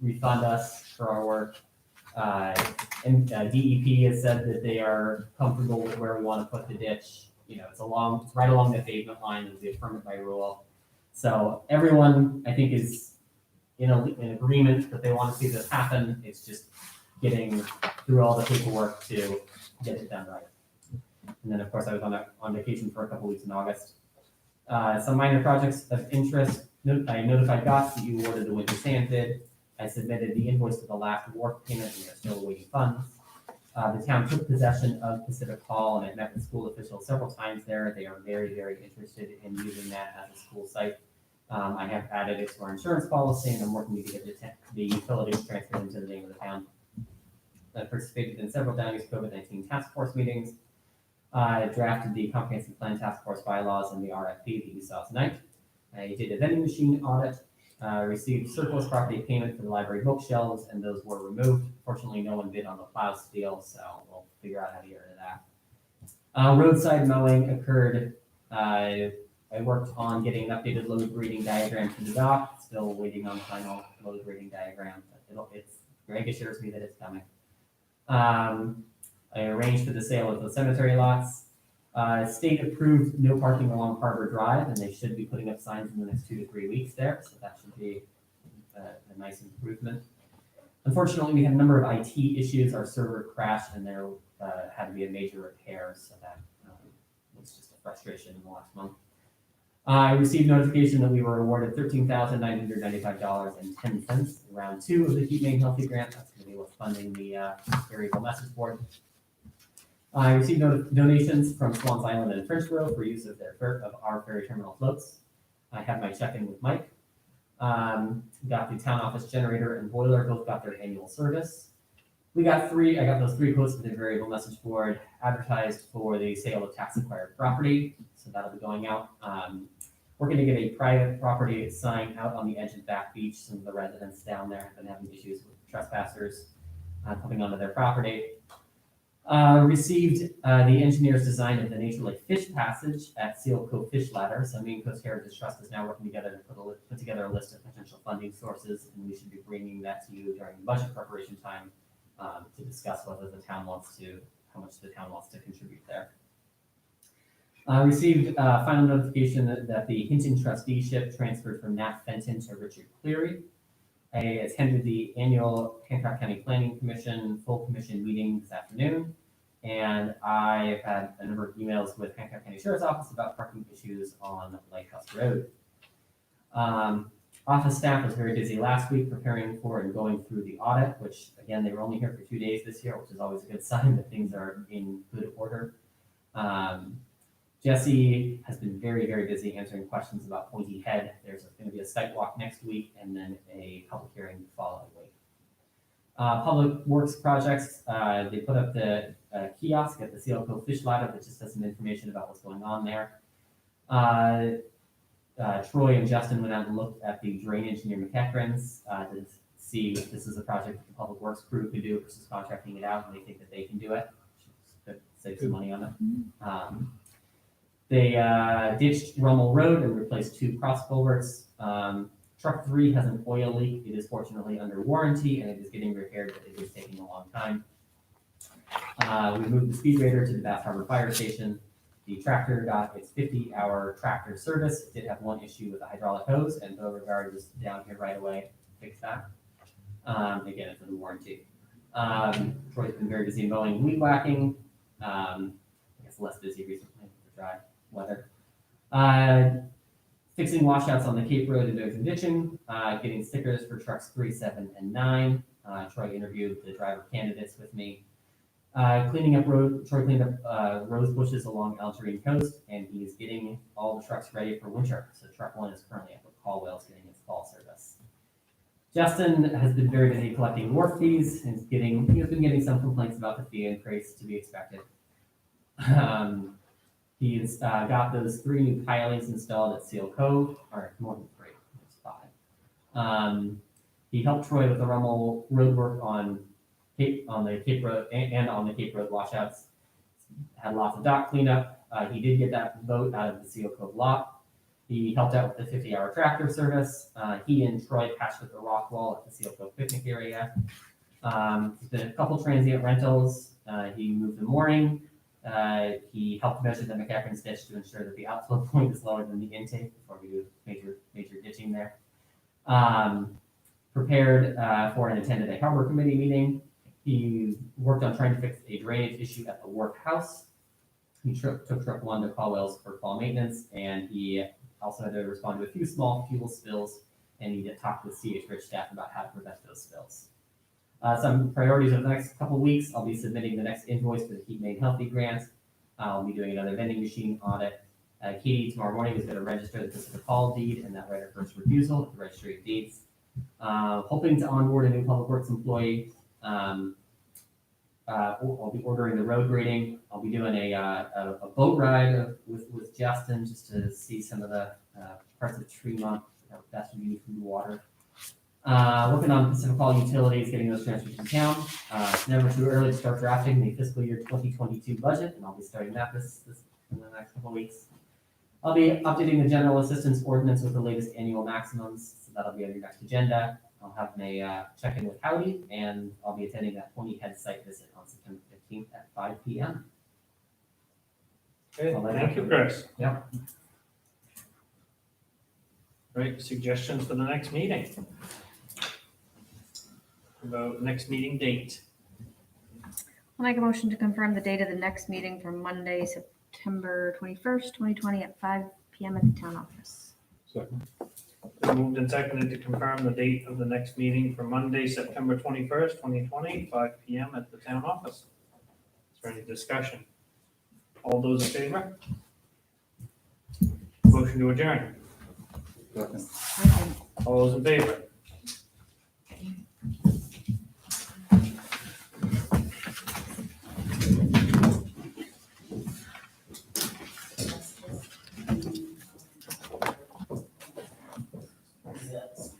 refund us for our work. And DEP has said that they are comfortable with where we want to put the ditch. It's right along the pavement line, it'll be a permit by rule. So everyone, I think, is in agreement that they want to see this happen. It's just getting through all the paperwork to get it done right. And then, of course, I was on vacation for a couple weeks in August. Some minor projects of interest. I notified Goss that you ordered the winter sand bid. I submitted the invoice for the last wharf payment, and they're still awaiting funds. The town took possession of Pacific Hall, and I've met with school officials several times there. They are very, very interested in using that as a school site. I have added it to our insurance policy, and I'm working to get the utilities transferred into the name of the town. I participated in several Downey's COVID-19 task force meetings. I drafted the comprehensive plan task force bylaws and the RFP that you saw tonight. I did a vending machine audit, received surplus property payment for the library bookshelves, and those were removed. Fortunately, no one bid on the plow steel, so we'll figure out how to get rid of that. Roadside mowing occurred. I worked on getting an updated load grading diagram for the dock, still waiting on the final load grading diagram, but Greg assures me that it's coming. I arranged for the sale of the cemetery lots. State approved no parking along Harbor Drive, and they should be putting up signs in the next 2 to 3 weeks there, so that should be a nice improvement. Unfortunately, we had a number of IT issues. Our server crashed, and there had to be a major repair, so that was just a frustration in the last month. I received notification that we were awarded $13,995.10 in round 2 of the Keep Maine Healthy grant. That's going to be what's funding the variable message board. I received donations from Swans Island and French Grove for use of our ferry terminal floats. I had my check-in with Mike. Got the town office generator and boiler, both got their annual service. I got those 3 quotes for the variable message board, advertised for the sale of tax acquired property, so that'll be going out. We're gonna get a private property sign out on the edge of Back Beach. Some of the residents down there have been having issues with trespassers coming onto their property. Received the engineer's design of the Nature Lake Fish Passage at Seal Cove Fish Ladder. So Maine Coast Heritage Trust is now working together to put together a list of potential funding sources, and we should be bringing that to you during budget preparation time to discuss how much the town wants to contribute there. Received final notification that the Hinton trusteeship transferred from Nat Fenton to Richard Cleary. I attended the annual Hancock County Planning Commission full commission meeting this afternoon, and I've had a number of emails with Hancock County Sheriff's Office about parking issues on Lighthouse Road. Office staff was very busy last week preparing for and going through the audit, which again, they were only here for 2 days this year, which is always a good sign that things are in good order. Jesse has been very, very busy answering questions about Pointy Head. There's going to be a site walk next week and then a public hearing the following week. Public Works projects, they put up the kiosk at the Seal Cove Fish Ladder that just has some information about what's going on there. Troy and Justin went out and looked at the drainage near McEachran's to see if this is a project that the Public Works crew could do versus contracting it out, and they think that they can do it. Could save some money on it. They ditched Rummel Road and replaced 2 cross culverts. Truck 3 has an oil leak. It is fortunately under warranty and it is getting repaired, but it is taking a long time. We moved the speed grader to the Bass Harbor Fire Station. The tractor got its 50-hour tractor service. It did have one issue with the hydraulic hose, and Beauregard was down here right away to fix that. Again, it's under warranty. Troy's been very busy mowing and weed whacking. I guess less busy recently with the dry weather. Fixing washouts on the Cape Road and Dothan ditching, getting stickers for trucks 3, 7, and 9. Troy interviewed the driver candidates with me. Troy cleaned up rose bushes along Algerine Coast, and he's getting all the trucks ready for winter. So truck 1 is currently up with Caldwell's getting its fall service. Justin has been very busy collecting wharf fees and he's been getting some complaints about the fee increase to be expected. He's got those 3 new pilings installed at Seal Cove, or more than 3, it's 5. He helped Troy with the Rummel road work on the Cape Road and on the Cape Road washouts. Had lots of dock cleanup. He did get that boat out of the Seal Cove lot. He helped out with the 50-hour tractor service. He and Troy patched up the rock wall at the Seal Cove picnic area. He's been at a couple transient rentals. He moved the mooring. He helped measure the McEachran's ditch to ensure that the outflow point is lower than the intake before we do major ditching there. Prepared for and attended a harbor committee meeting. He worked on trying to fix a drainage issue at the Wharf House. He took truck 1 to Caldwell's for fall maintenance, and he also had to respond to a few small fuel spills, and he talked with CH Rich staff about how to prevent those spills. Some priorities over the next couple of weeks. I'll be submitting the next invoice for the Keep Maine Healthy grant. I'll be doing another vending machine audit. Katie tomorrow morning is going to register the Pacific Hall deed and that right of first refusal at the Registry of Deeds. Hoping to onboard a new Public Works employee. I'll be ordering the road grading. I'll be doing a boat ride with Justin just to see some of the parts of Tremont, that's what you need from the water. Working on Pacific Hall utilities, getting those transferred to town. It's never too early to start drafting the fiscal year 2022 budget, and I'll be starting that this in the next couple of weeks. I'll be updating the general assistance ordinance with the latest annual maximums, so that'll be on your next agenda. I'll have a check-in with Howdy, and I'll be attending that Pony Head site visit on September 15th at 5 p.m. Okay, thank you, Chris. Yeah. Right, suggestions for the next meeting? About next meeting date. I'll make a motion to confirm the date of the next meeting for Monday, September 21st, 2020 at 5 p.m. at the town office. Second. Been moved and seconded to confirm the date of the next meeting for Monday, September 21st, 2020, 5 p.m. at the town office. Is there any discussion? All those in favor? Motion to adjourn. Second. Okay. All those in favor? Yes.